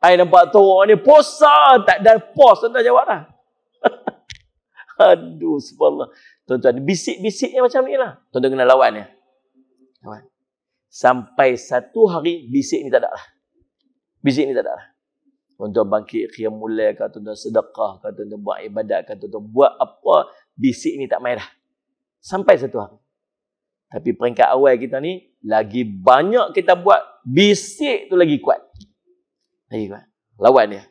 Hai nampak teruk ni, puasa. Tak ada pos, tuan-tuan jawab dah. Aduh, subhanallah. Tuan-tuan, bisik-bisiknya macam ni lah. Tuan-tuan kena lawan ya. Lawan. Sampai 1 hari, bisik ni tak ada lah. Bisik ni tak ada lah. Tuan-tuan bangkit qiyamul lail ke, tuan-tuan sedekah ke, tuan-tuan buat ibadat ke, tuan-tuan buat apa, bisik ni tak main dah. Sampai 1 hari. Tapi peringkat awal kita ni, lagi banyak kita buat, bisik tu lagi kuat. Lagi kuat. Lawan dia.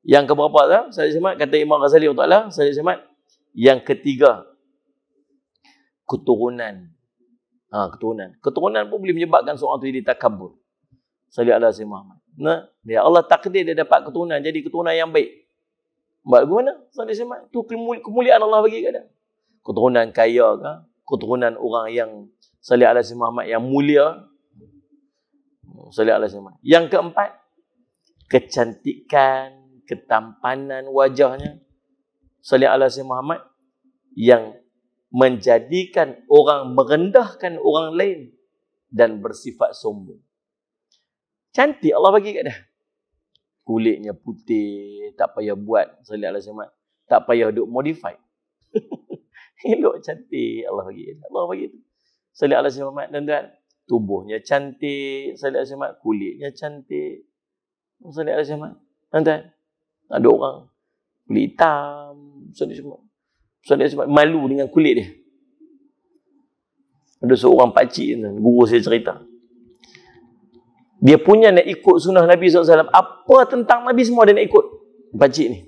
Yang keberapa tu? Saya semat, kata Imam Ghazali Ta'ala, saya semat. Yang ketiga, keturunan. Keturunan. Keturunan pun boleh menyebabkan seorang tu jadi takabur. Salih ala Sayyidina Muhammad. Nah, dia Allah takdir dia dapat keturunan, jadi keturunan yang baik. Buat mana? Salih semat. Tu kemuliaan Allah bagi kat dia. Keturunan kaya ke? Keturunan orang yang salih ala Sayyidina Muhammad yang mulia. Salih ala Sayyidina Muhammad. Yang keempat, kecantikan, ketampanan wajahnya. Salih ala Sayyidina Muhammad yang menjadikan orang merendahkan orang lain dan bersifat sombong. Cantik Allah bagi kat dia. Kulitnya putih, tak payah buat salih ala Sayyidina Muhammad. Tak payah duk modify. Elok cantik Allah bagi. Allah bagi tu. Salih ala Sayyidina Muhammad tuan-tuan. Tubuhnya cantik, salih ala Sayyidina Muhammad. Kulitnya cantik. Salih ala Sayyidina Muhammad. Tuan-tuan. Ada orang kulit hitam, salih ala Sayyidina Muhammad malu dengan kulit dia. Ada seorang pakcik guru saya cerita. Dia punya nak ikut sunnah Nabi SAW. Apa tentang Nabi semua dia nak ikut. Pakcik ni.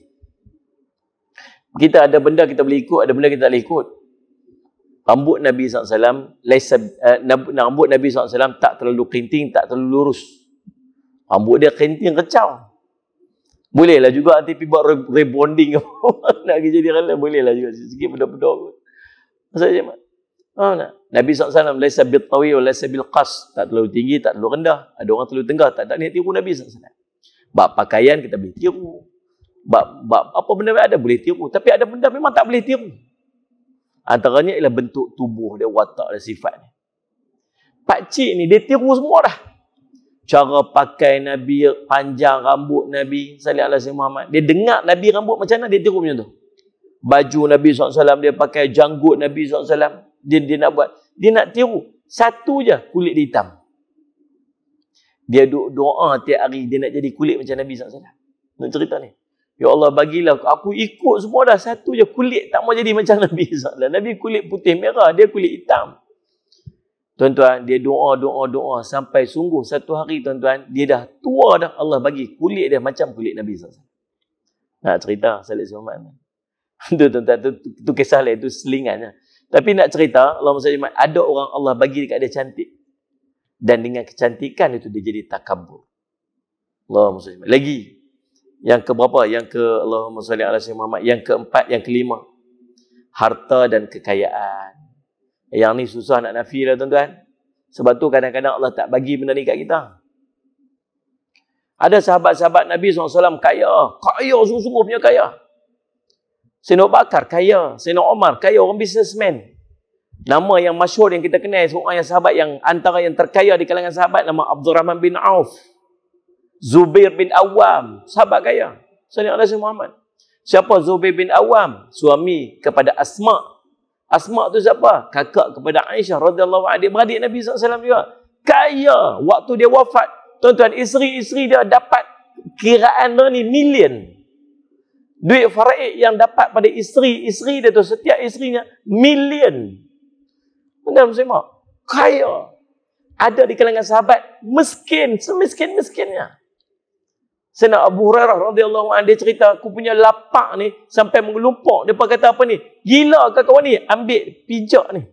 Kita ada benda kita boleh ikut, ada benda kita tak boleh ikut. Rambut Nabi SAW, rambut Nabi SAW tak terlalu kerinting, tak terlalu lurus. Rambut dia kerinting kecau. Bolehlah juga nanti pergi buat rebonding. Nak jadi rela, bolehlah juga. Sikit benda-benda. Maksudnya macam Nabi SAW laisa bil tawi wa laisa bil qas. Tak terlalu tinggi, tak terlalu rendah. Ada orang terlalu tengah, tak niat tiru Nabi SAW. Bab pakaian kita boleh tiru. Bab apa benda ada boleh tiru. Tapi ada benda memang tak boleh tiru. Antaranya ialah bentuk tubuh dia, watak dia, sifat dia. Pakcik ni dia tiru semua dah. Cara pakai Nabi, panjang rambut Nabi sallallahu alaihi wasallam. Dia dengar Nabi rambut macam mana, dia tiru macam tu. Baju Nabi SAW, dia pakai janggut Nabi SAW. Dia nak buat. Dia nak tiru. Satu je kulit dia hitam. Dia doa tiap hari dia nak jadi kulit macam Nabi SAW. Nak cerita ni. Ya Allah, bagilah aku ikut semua dah. Satu je kulit tak mau jadi macam Nabi SAW. Nabi kulit putih merah, dia kulit hitam. Tuan-tuan, dia doa sampai sungguh satu hari, tuan-tuan, dia dah tua dah. Allah bagi kulit dia macam kulit Nabi SAW. Nak cerita Salih Suhaman. Itu tuan-tuan, tu kisah lain, itu selingan. Tapi nak cerita, Allah SWT, ada orang Allah bagi dekat dia cantik. Dan dengan kecantikan itu dia jadi takabur. Allah SWT. Lagi. Yang keberapa? Yang ke Allahumma salli ala sayyidina Muhammad. Yang keempat, yang kelima. Harta dan kekayaan. Yang ni susah nak nafi lah, tuan-tuan. Sebab tu kadang-kadang Allah tak bagi benda ni kat kita. Ada sahabat-sahabat Nabi SAW kaya. Kaya, sungguh-sungguh punya kaya. Sayyidina Bakar kaya. Sayyidina Umar kaya, orang businessman. Nama yang masyhur yang kita kenal, seorang yang sahabat yang antara yang terkaya di kalangan sahabat, nama Abdurrahman bin Auf. Zubair bin Awam, sahabat kaya. Sayyidina Muhammad. Siapa Zubair bin Awam? Suami kepada Asma. Asma tu siapa? Kakak kepada Aisyah radhiyallahu anha, adik-beradik Nabi SAW juga. Kaya. Waktu dia wafat, tuan-tuan, isteri-isteri dia dapat kiraan dia ni million. Duit faraid yang dapat pada isteri dia tu, setiap isterinya million. Tuan-tuan muslimah, kaya. Ada di kalangan sahabat miskin, semiskin-miskinnya. Sayyidina Abu Hurairah radhiyallahu anhu, dia cerita, aku punya lapak ni sampai mengelumpuk. Dia kata apa ni? Gila ke kawan ni? Ambil pijak ni.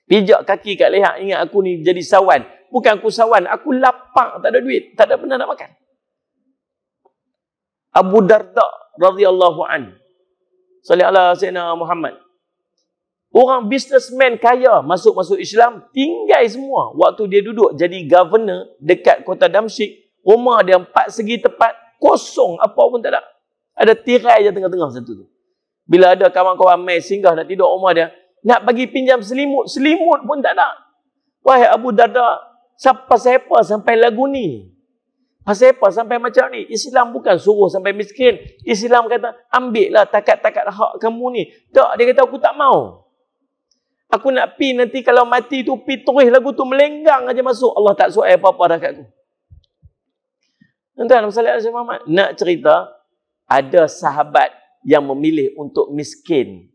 Pijak kaki kat leher. Ingat aku ni jadi sawan. Bukan aku sawan, aku lapak, tak ada duit, tak ada benda nak makan. Abu Darda radhiyallahu anhu. Salli ala Sayyidina Muhammad. Orang businessman kaya masuk Islam, tinggal semua. Waktu dia duduk jadi governor dekat kota Damsyik, rumah dia 4 segi tepat, kosong, apa pun tak ada. Ada tirai je tengah-tengah satu tu. Bila ada kawan-kawan mai singgah nak tidur rumah dia, nak bagi pinjam selimut pun tak ada. Wahai Abu Darda, pasal apa sampai lagu ni? Pasal apa sampai macam ni? Islam bukan suruh sampai miskin. Islam kata, ambillah takat-takat hak kamu ni. Tak, dia kata, aku tak mau. Aku nak pi nanti kalau mati tu, pi terus lagu tu melenggang aja masuk. Allah tak suai apa-apa dah kat aku. Tuan-tuan, Sayyidina Muhammad nak cerita, ada sahabat yang memilih untuk miskin.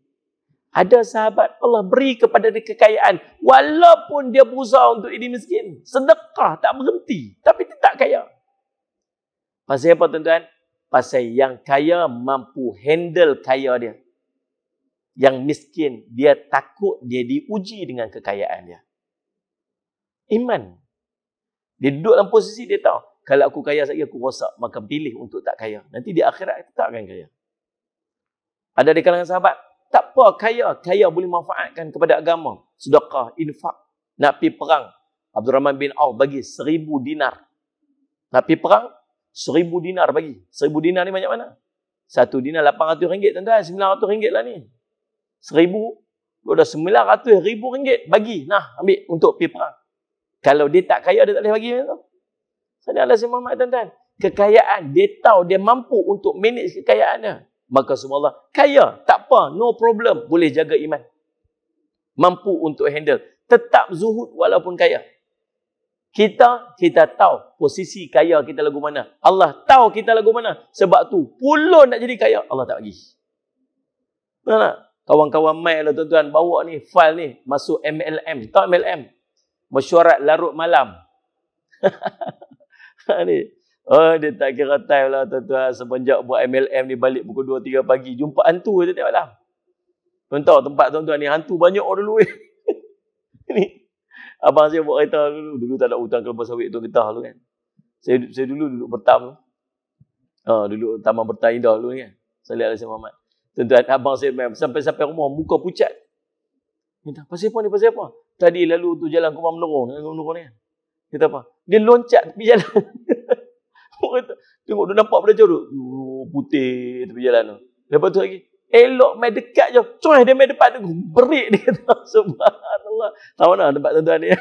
Ada sahabat Allah beri kepada dia kekayaan, walaupun dia berusaha untuk jadi miskin. Sedekah tak berhenti, tapi tetap kaya. Pasal apa, tuan-tuan? Pasal yang kaya mampu handle kaya dia. Yang miskin, dia takut dia diuji dengan kekayaan dia. Iman. Dia duduk dalam posisi dia tahu, kalau aku kaya sekali, aku rosak, maka pilih untuk tak kaya. Nanti di akhirat, kita akan kaya. Ada di kalangan sahabat, tak apa, kaya boleh manfaatkan kepada agama. Sedekah, infak. Nak pergi perang, Abdurrahman bin Auf bagi 1000 dinar. Nak pergi perang, 1000 dinar bagi. 1000 dinar ni banyak mana? 1 dinar RM800, tuan-tuan. RM900 lah ni. 1000, dah RM900,000 bagi. Nah, ambil untuk pergi perang. Kalau dia tak kaya, dia tak boleh bagi. Sayyidina Muhammad, tuan-tuan. Kekayaan, dia tahu dia mampu untuk manage kekayaannya. Maka semua Allah, kaya, tak apa, no problem. Boleh jaga iman. Mampu untuk handle. Tetap zuhud walaupun kaya. Kita tahu posisi kaya kita lagu mana. Allah tahu kita lagu mana. Sebab tu, puluh nak jadi kaya, Allah tak bagi. Betul tak? Kawan-kawan mai lah, tuan-tuan, bawa ni, file ni, masuk MLM. Tahu MLM? Mesyuarat larut malam. Ni. Oh, dia tak kira time lah, tuan-tuan. Semenjak buat MLM ni balik pukul 2-3 pagi. Jumpa hantu je tiap malam. Tuan tahu tempat tuan-tuan ni, hantu banyak orang dulu. Ni. Abang saya buat kereta dulu. Dulu tak ada hutang kelapa sawit tu getah dulu kan. Saya dulu duduk bertam. Duduk Taman Bertam Indah dulu kan. Salih alaihi Muhammad. Tuan-tuan, abang saya sampai rumah, muka pucat. Minta, pasal apa ni, pasal apa? Tadi lalu tu jalan Kumar Menerong ni kan. Kata apa? Dia loncat tepi jalan. Tengok dia nampak pada jauh tu. Putih tepi jalan tu. Lepas tu lagi, elok main dekat je. Coy, dia main depan tu. Berik dia kata. Subhanallah. Tahu mana tempat tuan-tuan ni?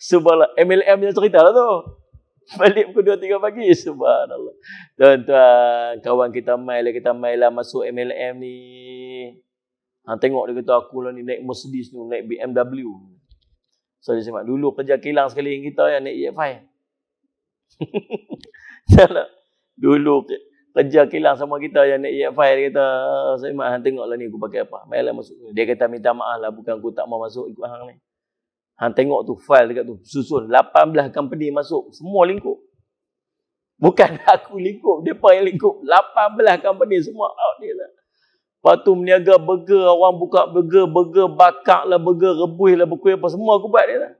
Subhanallah. MLM yang cerita lah tu. Balik pukul 2-3 pagi. Subhanallah. Tuan-tuan, kawan kita main lah masuk MLM ni. Tengok dia kata aku lah ni naik Mercedes ni, naik BMW. So dia semak dulu kerja kilang sekali kita yang naik EF5. Dulu kerja kilang sama kita yang naik EF5, dia kata saya mak hang tengoklah ni aku pakai apa. Mainlah masuk. Dia kata minta maaf lah, bukan aku tak mau masuk ikut hang ni. Hang tengok tu file dekat tu, susun 18 company masuk, semua lingkup. Bukan aku lingkup, depa yang lingkup. 18 company semua out dia lah. Lepas tu meniaga burger, orang buka burger bakar lah, burger rebus lah, berkuih apa semua aku buat dia lah.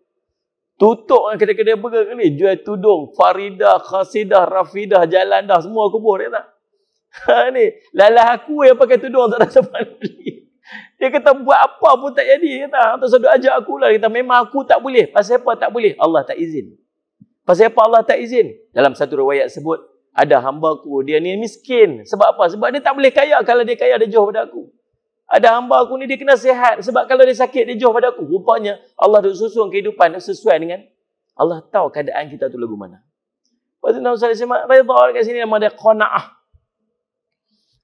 Tutup kedai-kedai burger kali, jual tudung, Faridah, Khasidah, Rafidah, Jalan dah, semua aku buat dia lah. Ni, lalah aku yang pakai tudung tak ada siapa beli. Dia kata buat apa pun tak jadi. Dia kata, Tuan Sadut ajak aku lah. Dia kata memang aku tak boleh. Pasal apa tak boleh? Allah tak izin. Pasal apa Allah tak izin? Dalam satu riwayat sebut, ada hamba aku, dia ni miskin. Sebab apa? Sebab dia tak boleh kaya. Kalau dia kaya, dia jauh pada aku. Ada hamba aku ni, dia kena sihat. Sebab kalau dia sakit, dia jauh pada aku. Rupanya, Allah dah susun kehidupan sesuai dengan Allah tahu keadaan kita tu lagu mana. Lepas tu, Nabi SAW, redha kat sini nama dia qana'ah.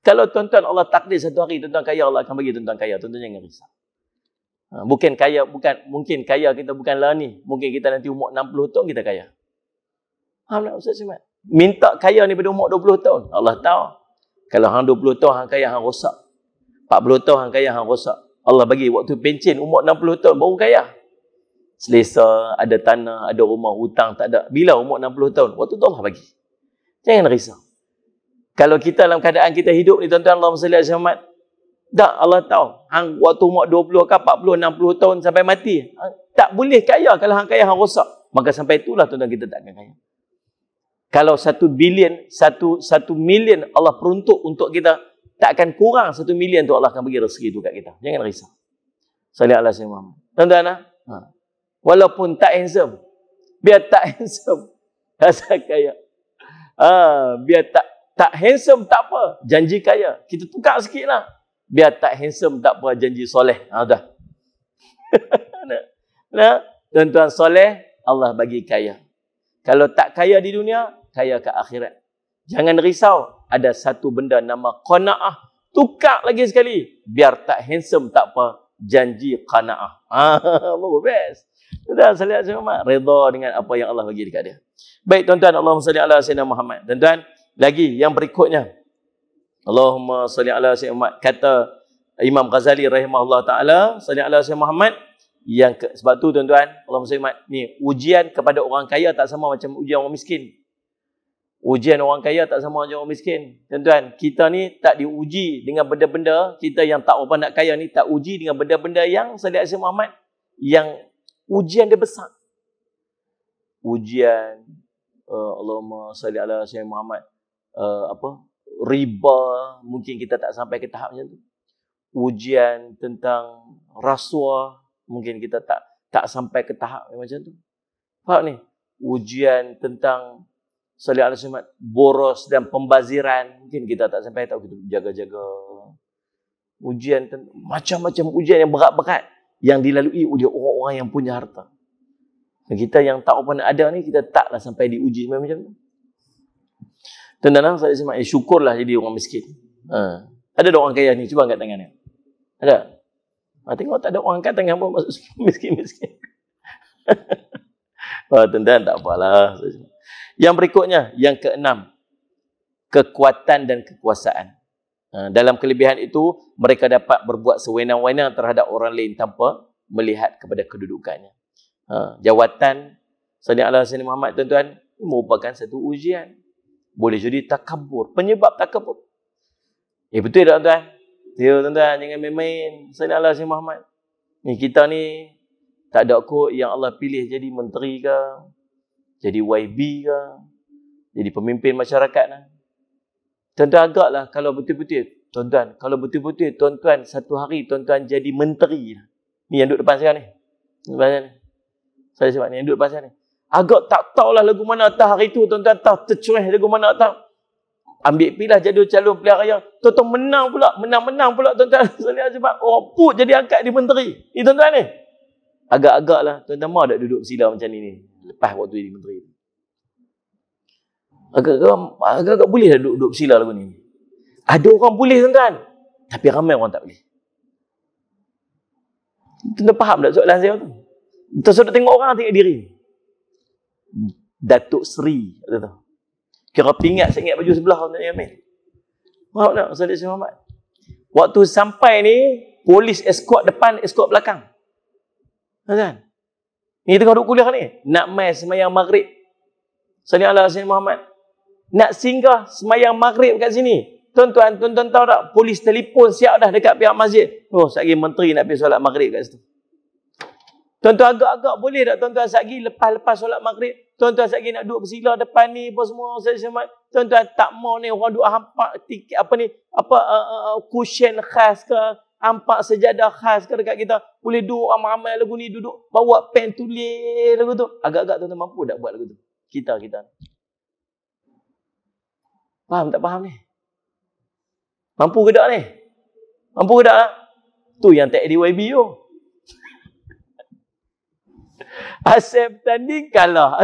Kalau tuan-tuan Allah takdir satu hari tuan-tuan kaya, Allah akan bagi tuan-tuan kaya. Tuan-tuan jangan risau. Bukan kaya, mungkin kaya kita bukanlah ni. Mungkin kita nanti umur 60 tahun kita kaya. Alhamdulillah Ustaz Simat. Minta kaya ni pada umur 20 tahun. Allah tahu. Kalau hang 20 tahun hang kaya hang rosak. 40 tahun hang kaya hang rosak. Allah bagi waktu pencen umur 60 tahun baru kaya. Selesa, ada tanah, ada rumah, hutang tak ada. Bila umur 60 tahun? Waktu tu Allah bagi. Jangan risau. Kalau kita dalam keadaan kita hidup ni tuan-tuan, Allahumma salli ala Muhammad. Tak, Allah tahu. Hang waktu umur 20 ke 40, 60 tahun sampai mati. Tak boleh kaya kalau hang kaya hang rosak. Maka sampai itulah tuan-tuan kita takkan kaya. Kalau 1 bilion, 1 million Allah peruntuk untuk kita, takkan kurang 1 million tu Allah akan bagi rezeki tu kat kita. Jangan risau. Salli ala Muhammad. Tuan-tuan, walaupun tak handsome, biar tak handsome, rasa kaya. Biar tak handsome tak apa, janji kaya. Kita tukar sikit lah. Biar tak handsome tak apa, janji soleh. Dah. Nah, tuan-tuan soleh, Allah bagi kaya. Kalau tak kaya di dunia, kaya ke akhirat. Jangan risau, ada satu benda nama qana'ah. Tukar lagi sekali. Biar tak handsome tak apa, janji qana'ah. Bagus, best. Tuan-tuan, salli ala Muhammad. Redha dengan apa yang Allah bagi dekat dia. Baik tuan-tuan, Allahumma salli ala Sayyidina Muhammad. Tuan-tuan, lagi yang berikutnya. Allahumma salli ala Sayyidina Muhammad. Kata Imam Ghazali rahimahullah ta'ala, salli ala Sayyidina Muhammad. Sebab tu tuan-tuan, Allahumma salli ala Muhammad. Ni, ujian kepada orang kaya tak sama macam ujian orang miskin. Ujian orang kaya tak sama macam orang miskin. Tuan-tuan, kita ni tak diuji dengan benda-benda, kita yang tak apa nak kaya ni, tak uji dengan benda-benda yang salli ala Sayyidina Muhammad, yang ujian dia besar. Ujian, Allahumma salli ala Sayyidina Muhammad, riba, mungkin kita tak sampai ke tahap macam tu. Ujian tentang rasuah, mungkin kita tak sampai ke tahap macam tu. Faham ni? Ujian tentang salli ala Muhammad, boros dan pembaziran, mungkin kita tak sampai, tahu kita jaga-jaga. Ujian macam-macam ujian yang berat-berat yang dilalui oleh orang-orang yang punya harta. Dan kita yang tak apa nak ada ni, kita taklah sampai diuji macam tu. Tuan-tuan, saya syukurlah jadi orang miskin. Ada orang kaya ni, cuba angkat tangan ni. Ada? Tengok tak ada orang angkat tangan pun masuk miskin-miskin. Tuan-tuan, tak apalah. Yang berikutnya, yang keenam, kekuatan dan kekuasaan. Dalam kelebihan itu, mereka dapat berbuat sewenang-wenang terhadap orang lain tanpa melihat kepada kedudukannya. Jawatan Sayyidina ala Sayyidina Muhammad, tuan-tuan, ini merupakan satu ujian. Boleh jadi takabur, penyebab takabur. Betul tak tuan-tuan? Ya tuan-tuan, jangan main-main. Sayyidina ala Sayyidina Muhammad. Ni kita ni tak ada kot yang Allah pilih jadi menteri ke, jadi YB ke, jadi pemimpin masyarakat lah. Tuan-tuan agaklah kalau betul-betul, tuan-tuan, kalau betul-betul tuan-tuan satu hari tuan-tuan jadi menteri. Ni yang duduk depan saya ni. Depan saya ni. Saya sebab ni yang duduk depan saya ni. Agak tak tahulah lagu mana atas hari tu, tuan-tuan tahu tercereh lagu mana atas. Ambil pilah jadual calon pilihan raya. Tuan-tuan menang pula tuan-tuan. Sebab orang put jadi angkat di menteri. Ni tuan-tuan ni. Agak-agak lah. Tuan-tuan mahu tak duduk sila macam ni. Lepas waktu jadi menteri. Agak-agak boleh dah duduk bersila lagu ni. Ada orang boleh tuan-tuan, tapi ramai orang tak boleh. Tuan-tuan faham tak soalan saya tu? Tuan-tuan tengok orang, tengok diri. Datuk Seri kata tu. Kira pingat saya ingat baju sebelah tuan Yamin. Faham tak Ustaz Muhammad? Waktu sampai ni, polis escort depan, escort belakang. Kan? Ni tengah duduk kuliah ni. Nak mai semayang maghrib. Sallallahu alaihi wasallam Muhammad. Nak singgah semayang maghrib kat sini. Tuan-tuan tahu tak? Polis telefon siap dah dekat pihak masjid. Oh, sekali menteri nak pergi solat maghrib kat situ. Tuan-tuan agak-agak boleh tak tuan-tuan sekali lepas solat maghrib? Tuan-tuan sekali nak duduk bersila depan ni apa semua Ustaz Syamad. Tuan-tuan tak mau ni orang duduk hampak tiket cushion khas ke, hampak sejadah khas ke dekat kita. Boleh duduk ramai-ramai lagu ni duduk bawa pen tulis lagu tu. Agak-agak tuan-tuan mampu tak buat lagu tu? Kita. Faham tak faham ni? Mampu ke tak ni? Mampu ke tak? Tu yang tak ada YB tu. Asal tanding kalah.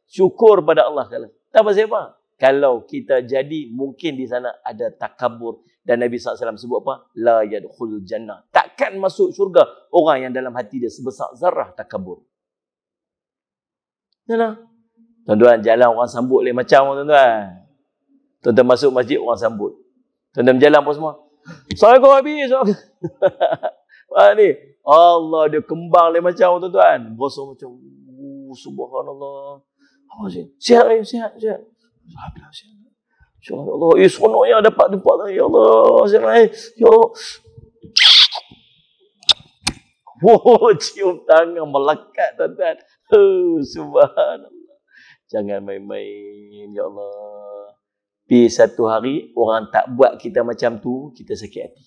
Syukur pada Allah kalah. Tak pasal apa? Kalau kita jadi, mungkin di sana ada takabur. Dan Nabi SAW sebut apa? La yadkhulul jannah. Takkan masuk syurga orang yang dalam hati dia sebesar zarah takabur. Tuan-tuan, jalan orang sambut lain macam tuan-tuan. Tuan-tuan masuk masjid, orang sambut. Tuan-tuan berjalan apa semua? Assalamualaikum habis. Ni, Allah dia kembang lain macam tuan-tuan. Berasa macam, subhanallah. Apa sih? Sihat. Alhamdulillah, sihat. InsyaAllah. Seronoknya dapat tempat lagi. Ya Allah, sihat. Ya Allah. Cium tangan melekat tuan-tuan. Subhanallah. Jangan main-main, ya Allah. Satu hari, orang tak buat kita macam tu, kita sakit hati.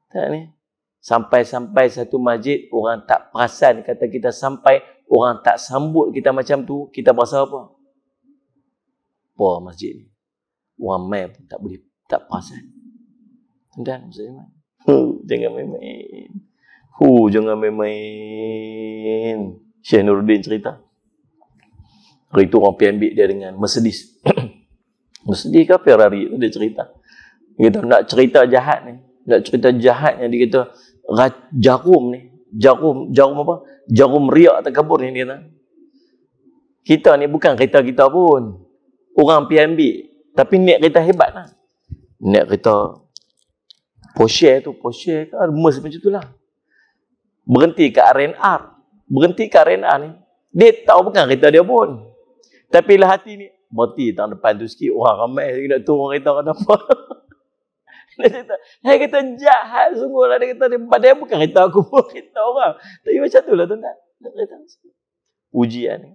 Tak ni? Sampai-sampai satu masjid, orang tak perasan kata kita sampai, orang tak sambut kita macam tu, kita berasa apa? Apa masjid ni? Orang main pun tak boleh, tak perasan. Dan maksudnya, jangan main-main. Jangan main-main. Syekh Nuruddin cerita. Hari itu orang pergi ambil dia dengan Mercedes. Mercedes ke Ferrari, dia cerita. Dia kata, nak cerita jahat ni. Nak cerita jahatnya, dia kata, jarum ni. Jarum apa? Jarum riak takabur ni, dia kata. Kita ni bukan kereta kita pun. Orang pergi ambil. Tapi niat kereta hebat lah. Niat kereta Porsche tu. Porsche kan, Merc macam tu lah. Berhenti kat R&R ni. Dia tahu bukan kereta dia pun. Tapi lah hati ni, berhenti tang depan tu sikit, orang ramai nak turun kereta kenapa. Dia kata jahat sungguh lah. Dia kata padahal bukan kereta aku pun, kereta orang. Tapi macam tu lah tuan-tuan. Ujian ni.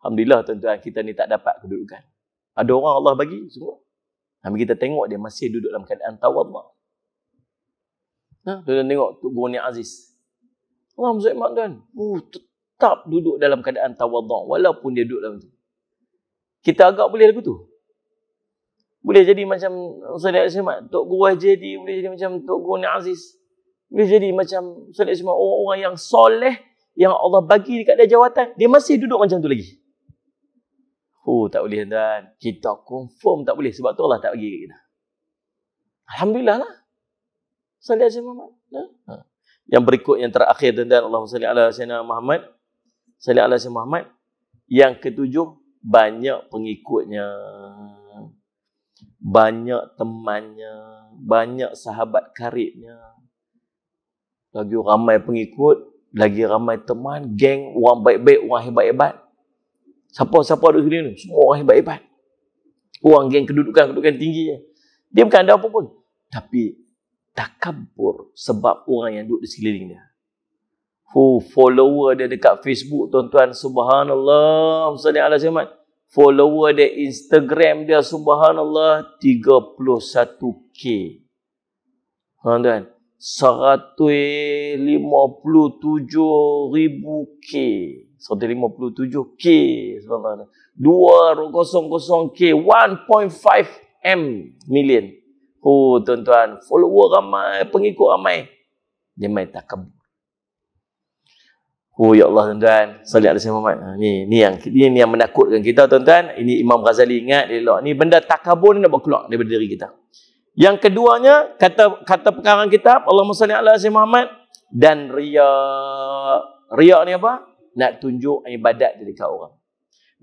Alhamdulillah tuan-tuan, kita ni tak dapat kedudukan. Ada orang Allah bagi sungguh. Tapi kita tengok dia masih duduk dalam keadaan tawadhu'. Tuan-tuan tengok Tok Guru Ni Aziz. Allah Muhammad tuan. Tetap duduk dalam keadaan tawadhu' walaupun dia duduk dalam tu. Kita agak boleh lagu tu. Boleh jadi macam Ustaz Ahmad, Tok Guru Jadi, boleh jadi macam Tok Guru Ni Aziz. Boleh jadi macam Ustaz Ahmad, orang-orang yang soleh yang Allah bagi dekat dia jawatan, dia masih duduk macam tu lagi. Tak boleh tuan. Kita confirm tak boleh sebab tu Allah tak bagi kat kita. Alhamdulillah lah. Ustaz Ahmad. Yang berikut yang terakhir tuan-tuan, Allahumma salli ala sayyidina Muhammad. Salli ala sayyidina Muhammad. Yang ketujuh, banyak pengikutnya. Banyak temannya. Banyak sahabat karibnya. Lagi ramai pengikut, lagi ramai teman, geng, orang baik-baik, orang hebat-hebat. Siapa-siapa duduk sini ni? Semua orang hebat-hebat. Orang geng kedudukan tinggi. Dia bukan ada apa pun. Tapi takabur sebab orang yang duduk di sekeliling dia. Follower dia dekat Facebook, tuan-tuan, subhanallah, salli ala Muhammad. Follower dia Instagram dia, subhanallah, 31k. Tuan-tuan, 157,000k. 157k. Subhanallah. 200k. 1.5 million. Tuan-tuan, follower ramai, pengikut ramai. Dia main takabur. Oh ya Allah tuan-tuan, salli alaihi Muhammad. Ni yang menakutkan kita tuan-tuan. Ini Imam Ghazali ingat dia elok. Ni benda takabur ni nak berkeluar daripada diri kita. Yang keduanya, kata perkataan kitab, Allahumma salli ala sayyidina Muhammad, dan riya. Riya ni apa? Nak tunjuk ibadat dia dekat orang.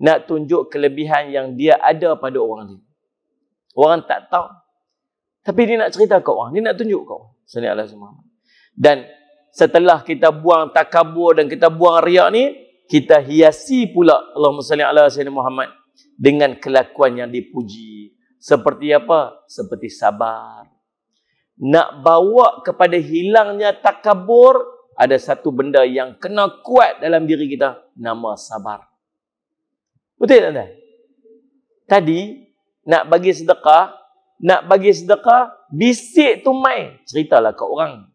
Nak tunjuk kelebihan yang dia ada pada orang ni. Orang tak tahu. Tapi dia nak cerita kat orang. Dia nak tunjuk kat orang. Salli ala sayyidina Muhammad. Dan setelah kita buang takabur dan kita buang riak ni, kita hiasi pula Allahumma salli ala sayyidina Muhammad dengan kelakuan yang dipuji. Seperti apa? Seperti sabar. Nak bawa kepada hilangnya takabur, ada satu benda yang kena kuat dalam diri kita, nama sabar. Betul tak tuan? Tadi nak bagi sedekah, bisik tu mai, ceritalah kat orang.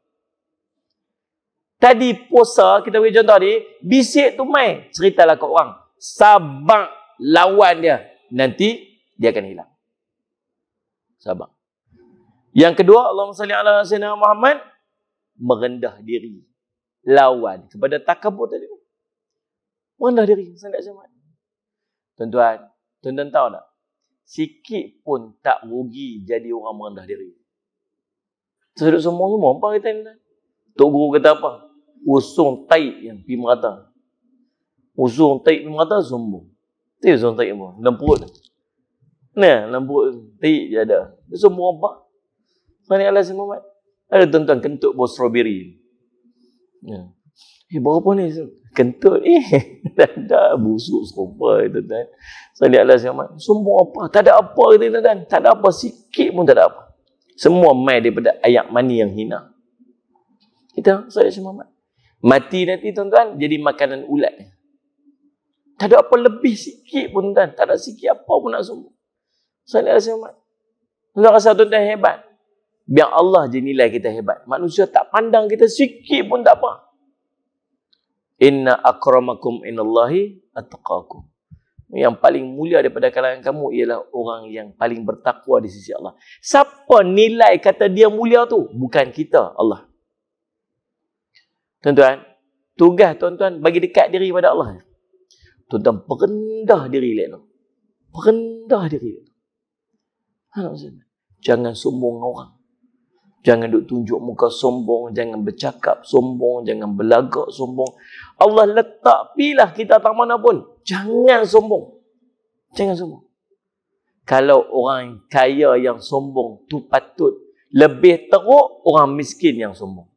Tadi puasa, kita beri contoh ni, bisik tu mai, ceritalah kat orang. Sabar lawan dia. Nanti dia akan hilang. Sabar. Yang kedua, Allahumma salli ala sayyidina Muhammad, merendah diri. Lawan kepada takabur tadi. Merendah diri. Tuan-tuan tahu tak? Sikit pun tak rugi jadi orang merendah diri. Sedut semua apa kita ni? Tok Guru kata apa? Usung taik yang pergi merata. Usung taik pergi merata, sombong. Itu usung taik apa? Dalam perut. Nah, dalam perut taik je ada. Dia sombong apa? Salli ala sayyidina Muhammad. Ada tuan-tuan kentut bau strawberry. Ya. Berapa ni? Kentut. Dah busuk serupa tuan-tuan. Salli ala sayyidina Muhammad. Sombong apa? Tak ada apa kita tuan-tuan. Tak ada apa. Sikit pun tak ada apa. Semua mai daripada ayat mani yang hina. Kita, salli ala sayyidina Muhammad. Mati nanti tuan-tuan, jadi makanan ulat. Tak ada apa lebih sikit pun tuan. Tak ada sikit apa pun nak sombong. Salli ala sayyidina Muhammad. Tuan rasa tuan-tuan hebat. Biar Allah je nilai kita hebat. Manusia tak pandang kita sikit pun tak apa. Inna akramakum inallahi attaqakum. Yang paling mulia daripada kalangan kamu ialah orang yang paling bertakwa di sisi Allah. Siapa nilai kata dia mulia tu? Bukan kita, Allah. Tuan-tuan, tugas tuan-tuan bagi dekat diri pada Allah. Tuan-tuan perendah diri lek. Perendah diri. Jangan sombong orang. Jangan duk tunjuk muka sombong, jangan bercakap sombong, jangan berlagak sombong. Allah letak pilah kita tak mana pun. Jangan sombong. Jangan sombong. Kalau orang kaya yang sombong tu patut lebih teruk orang miskin yang sombong.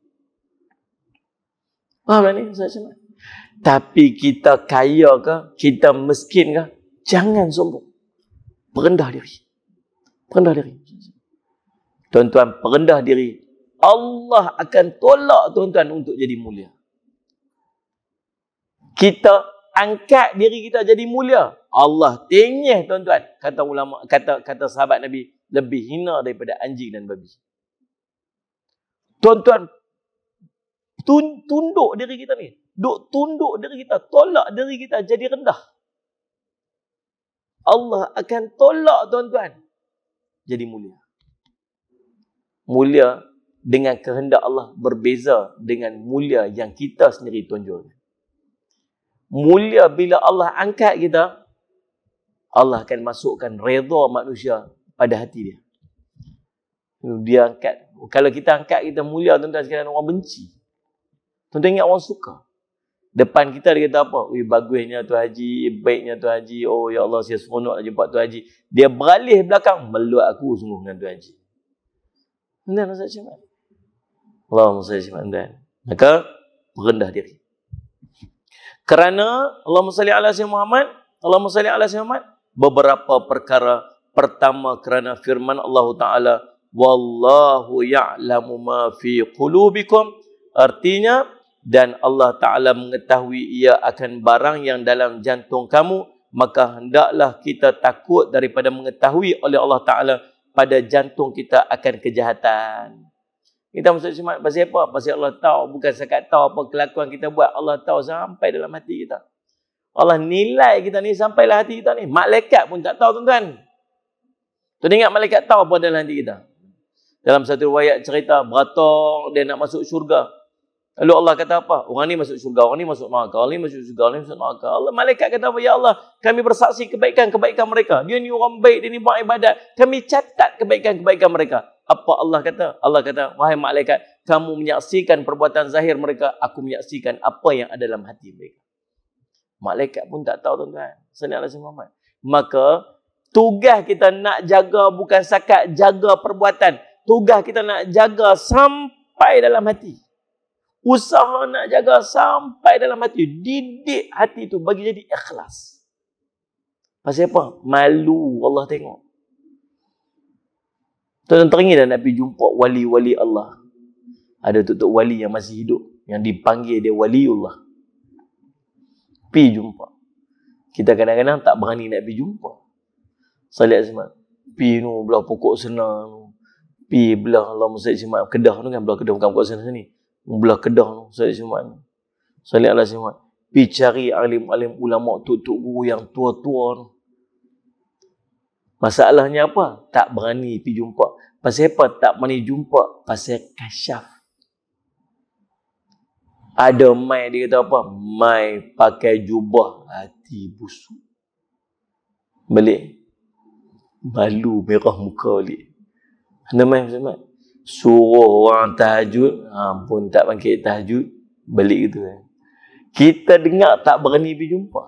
Faham tak ni? Tapi kita kaya ke, kita miskin ke, jangan sombong. Perendah diri. Perendah diri. Tuan-tuan, perendah diri. Allah akan tolak tuan-tuan untuk jadi mulia. Kita angkat diri kita jadi mulia. Allah tenyeh tuan-tuan. Kata ulama, kata sahabat Nabi, lebih hina daripada anjing dan babi. Tuan-tuan, tunduk diri kita ni. Tunduk diri kita. Tolak diri kita jadi rendah. Allah akan tolak tuan-tuan. Jadi mulia. Mulia dengan kehendak Allah berbeza dengan mulia yang kita sendiri tunjuk. Mulia bila Allah angkat kita, Allah akan masukkan redha manusia pada hati dia. Dia angkat. Kalau kita angkat kita mulia, tuan-tuan sekalian, orang benci. Tuan-tuan ingat orang suka. Depan kita dia kata apa? Bagusnya tu Haji, baiknya tu Haji. Oh ya Allah, saya seronok nak jumpa tu Haji. Dia beralih belakang, meluat aku sungguh dengan tu Haji. Tuan-tuan rasa macam mana? Allahumma salli ala Muhammad. Maka merendah diri. Kerana Allahumma salli ala sayyidina Muhammad, Allahumma salli ala sayyidina Muhammad, beberapa perkara. Pertama, kerana firman Allah Taala, wallahu ya'lamu ma fi qulubikum. Artinya, dan Allah Ta'ala mengetahui ia akan barang yang dalam jantung kamu, maka hendaklah kita takut daripada mengetahui oleh Allah Ta'ala pada jantung kita akan kejahatan. Kita maksud cuma pasal apa? Pasal Allah tahu, bukan sekat tahu apa kelakuan kita buat. Allah tahu sampai dalam hati kita. Allah nilai kita ni sampailah hati kita ni. Malaikat pun tak tahu tuan-tuan. Tuan ingat malaikat tahu apa dalam hati kita? Dalam satu riwayat cerita, beratong dia nak masuk syurga. Lalu Allah kata apa? Orang ni masuk syurga, orang ni masuk neraka, orang ni masuk syurga, orang ni masuk neraka. Allah, malaikat kata apa? Ya Allah, kami bersaksi kebaikan-kebaikan mereka. Dia ni orang baik, dia ni buat ibadat. Kami catat kebaikan-kebaikan mereka. Apa Allah kata? Allah kata, wahai malaikat, kamu menyaksikan perbuatan zahir mereka, aku menyaksikan apa yang ada dalam hati mereka. Malaikat pun tak tahu, tuan-tuan. Sallallahu alaihi wasallam. Maka tugas kita nak jaga bukan sakat jaga perbuatan. Tugas kita nak jaga sampai dalam hati. Usaha nak jaga sampai dalam hati. Didik hati tu bagi jadi ikhlas. Pasal apa? Malu Allah tengok. Tuan-tuan teringin dah nak pergi jumpa wali-wali Allah. Ada tutup wali yang masih hidup. Yang dipanggil dia waliullah. Pergi jumpa. Kita kadang-kadang tak berani nak pergi jumpa. Salih Azmat. Pergi tu belah pokok senang. Pergi belah Allah Musaid Simat. Kedah tu kan. Belah Kedah bukan pokok senang ni. Belah Kedah tu. Salih Simat. Salih Allah Simat. Pergi cari alim-alim ulama' tuk-tuk guru yang tua-tua tu. Masalahnya apa? Tak berani pergi jumpa. Pasal apa tak berani jumpa? Pasal kasyaf. Ada mai dia kata apa? Mai pakai jubah hati busuk. Balik. Malu merah muka balik. Ada mai Ustaz. Suruh orang tahajud, pun tak bangkit tahajud, balik gitu kan. Kita dengar tak berani pergi jumpa.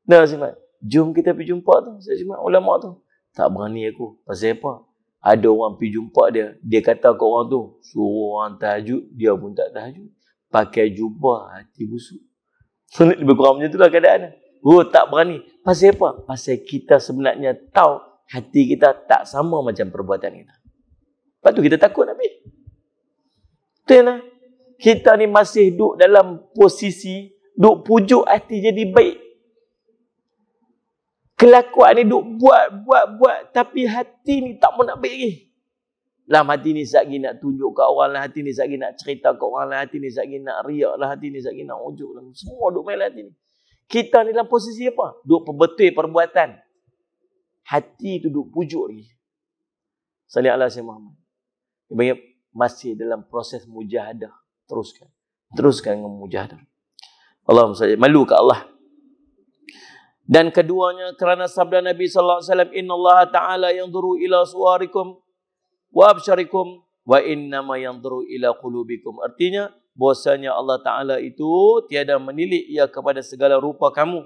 Nah Ustaz, jom kita pergi jumpa tu. Ustaz ulama tu. Tak berani aku. Pasal apa? Ada orang pergi jumpa dia. Dia kata kat orang tu, suruh orang tahajud, dia pun tak tahajud. Pakai jubah hati busuk. Lebih kurang macam itulah keadaan. Oh, tak berani. Pasal apa? Pasal kita sebenarnya tahu hati kita tak sama macam perbuatan kita. Lepas tu kita takut nak pergi. Betul lah. Kita ni masih duduk dalam posisi duduk pujuk hati jadi baik. Kelakuan ni duduk buat tapi hati ni tak mau nak baik lagi. Dalam hati ni satgi nak tunjuk kat orang lah, hati ni satgi nak cerita kat orang lah, hati ni satgi nak riak lah, hati ni satgi nak ujuk lah. Semua duk main hati ni. Kita ni dalam posisi apa? Duk perbetul perbuatan. Hati tu duk pujuk lagi. Salih Allah Syekh Muhammad. Dia masih dalam proses mujahadah. Teruskan. Teruskan dengan mujahadah. Allahumma salli. Malu kat Allah. Dan keduanya kerana sabda Nabi sallallahu alaihi wasallam, innallaha ta'ala yanzuru ila suwarikum wa absyarikum wa innama yanzuru ila qulubikum. Artinya bahwasanya Allah Taala itu tiada menilik ia kepada segala rupa kamu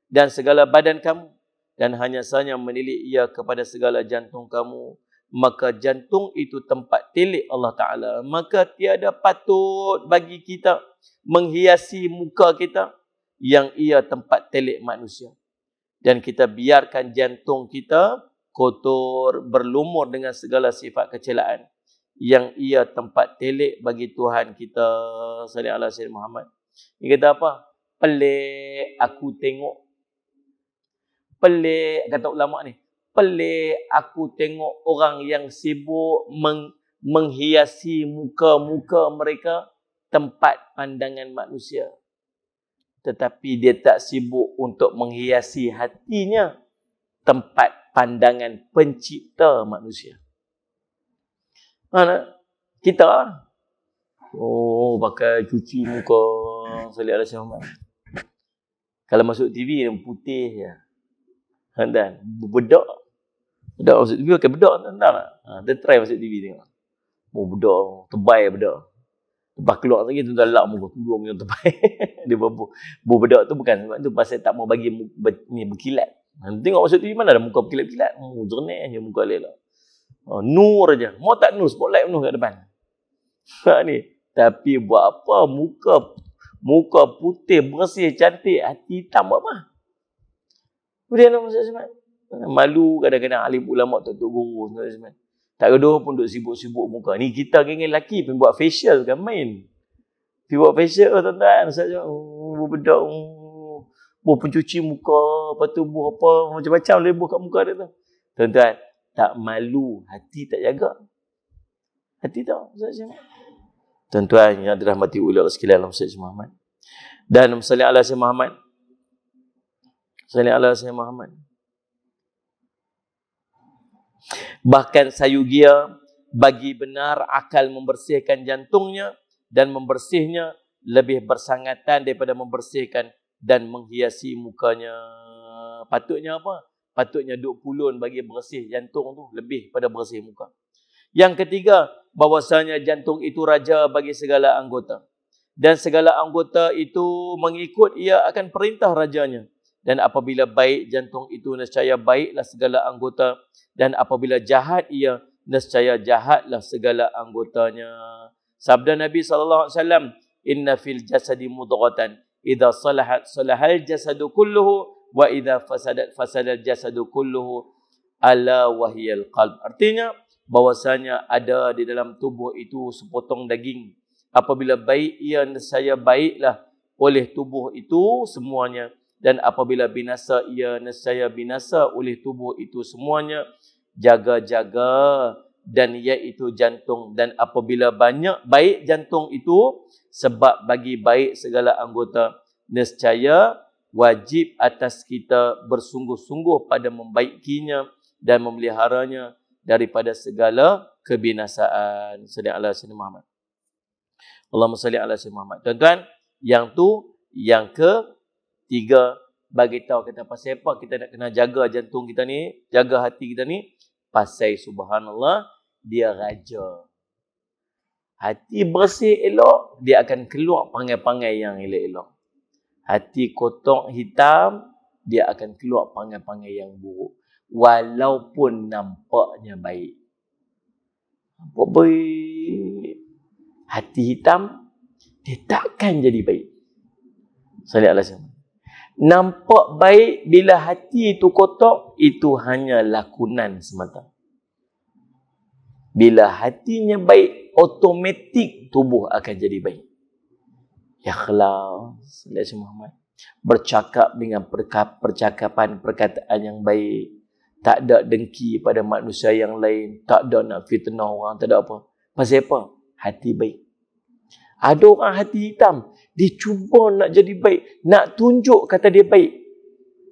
dan segala badan kamu, dan hanya saja menilik ia kepada segala jantung kamu. Maka jantung itu tempat tilik Allah Taala. Maka tiada patut bagi kita menghiasi muka kita yang ia tempat tilik manusia. Dan kita biarkan jantung kita kotor, berlumur dengan segala sifat kecelaan yang ia tempat telik bagi Tuhan kita. Sallallahu alaihi wasallam Muhammad. Dia kata apa? Pelik aku tengok. Pelik, kata ulama ni. Pelik aku tengok orang yang sibuk menghiasi muka-muka mereka tempat pandangan manusia. Tetapi dia tak sibuk untuk menghiasi hatinya tempat pandangan pencipta manusia. Mana? Kita pakai cuci muka Salih alaihi wasallam. Kalau masuk TV yang putih je. Dan bedak. Bedak masuk TV pakai bedak tak? Dia try masuk TV tengok. Bedak, tebal bedak. Lepas keluar lagi tu dah lap muka keluar macam tebal. Dia bedak tu bukan sebab tu pasal tak mau bagi ni berkilat. Tengok masuk TV mana ada muka berkilat-kilat. Jernih je muka dia lah. Nur je. Mau tak nur, spotlight nur kat depan. Ni. Tapi buat apa muka putih, bersih, cantik, hati hitam buat apa? Kemudian malu kadang-kadang alim ulama tok guru. Tak gaduh pun duk sibuk-sibuk muka. Ni kita geng lelaki pun buat facial kan main. Pergi buat facial tuan-tuan. Bedak. Pencuci muka, lepas tu apa, macam-macam lebuh kat muka dia tu. Tuan-tuan, tak malu, hati tak jaga. Hati tak, Ustaz Syekh. Tuan-tuan yang dirahmati ulama sekalian Ustaz Syekh Muhammad. Dan salli ala Syekh Muhammad. Salli ala Syekh Muhammad. Bahkan sayugia bagi benar akal membersihkan jantungnya dan membersihnya lebih bersangatan daripada membersihkan dan menghiasi mukanya. Patutnya apa? Patutnya duk pulun bagi bersih jantung tu lebih pada bersih muka. Yang ketiga, bahwasanya jantung itu raja bagi segala anggota. Dan segala anggota itu mengikut ia akan perintah rajanya. Dan apabila baik jantung itu, nescaya baiklah segala anggota. Dan apabila jahat ia, nescaya jahatlah segala anggotanya. Sabda Nabi SAW, inna fil jasadi mudghatan, idza salahat salahal jasadu kulluhu, wa idza fasadat fasadal jasadu kulluhu, ala wahiyal qalb. Artinya, bahwasanya ada di dalam tubuh itu sepotong daging. Apabila baik ia, nescaya baiklah oleh tubuh itu semuanya. Dan apabila binasa ia, nescaya binasa oleh tubuh itu semuanya. Jaga-jaga dan iaitu jantung. Dan apabila banyak baik jantung itu, sebab bagi baik segala anggota, nescaya wajib atas kita bersungguh-sungguh pada membaikinya dan memeliharanya daripada segala kebinasaan. Sallallahu alaihi wasallam. Allahumma salli ala sayyidina Muhammad. Tuan-tuan, yang ketiga, bagi tahu kita pasal apa kita nak kena jaga jantung kita ni, jaga hati kita ni, pasal subhanallah, dia raja. Hati bersih elok, dia akan keluar pangai-pangai yang elok-elok. Hati kotor hitam, dia akan keluar pangai-pangai yang buruk. Walaupun nampaknya baik. Nampak baik. Hati hitam, dia takkan jadi baik. Sallallahu alaihi wasallam. Nampak baik bila hati itu kotor, itu hanya lakonan semata. Bila hatinya baik, automatik tubuh akan jadi baik. Ikhlas, Muhammad. Bercakap dengan percakapan, perkataan yang baik. Tak ada dengki pada manusia yang lain. Tak ada nak fitnah orang, tak ada apa. Pasal apa? Hati baik. Ada orang hati hitam. Dia cuba nak jadi baik. Nak tunjuk kata dia baik.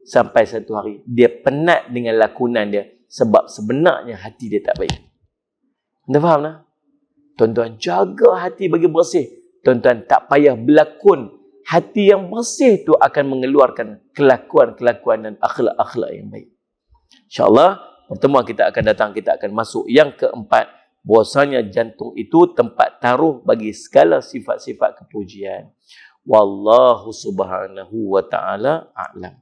Sampai satu hari, dia penat dengan lakonan dia. Sebab sebenarnya hati dia tak baik. Anda faham tak? Tuan-tuan, jaga hati bagi bersih. Tuan-tuan, tak payah berlakon. Hati yang bersih tu akan mengeluarkan kelakuan-kelakuan dan akhlak-akhlak yang baik. InsyaAllah, pertemuan kita akan datang. Kita akan masuk yang keempat. Bahwasanya jantung itu tempat taruh bagi segala sifat-sifat kepujian. Wallahu subhanahu wa ta'ala a'lam.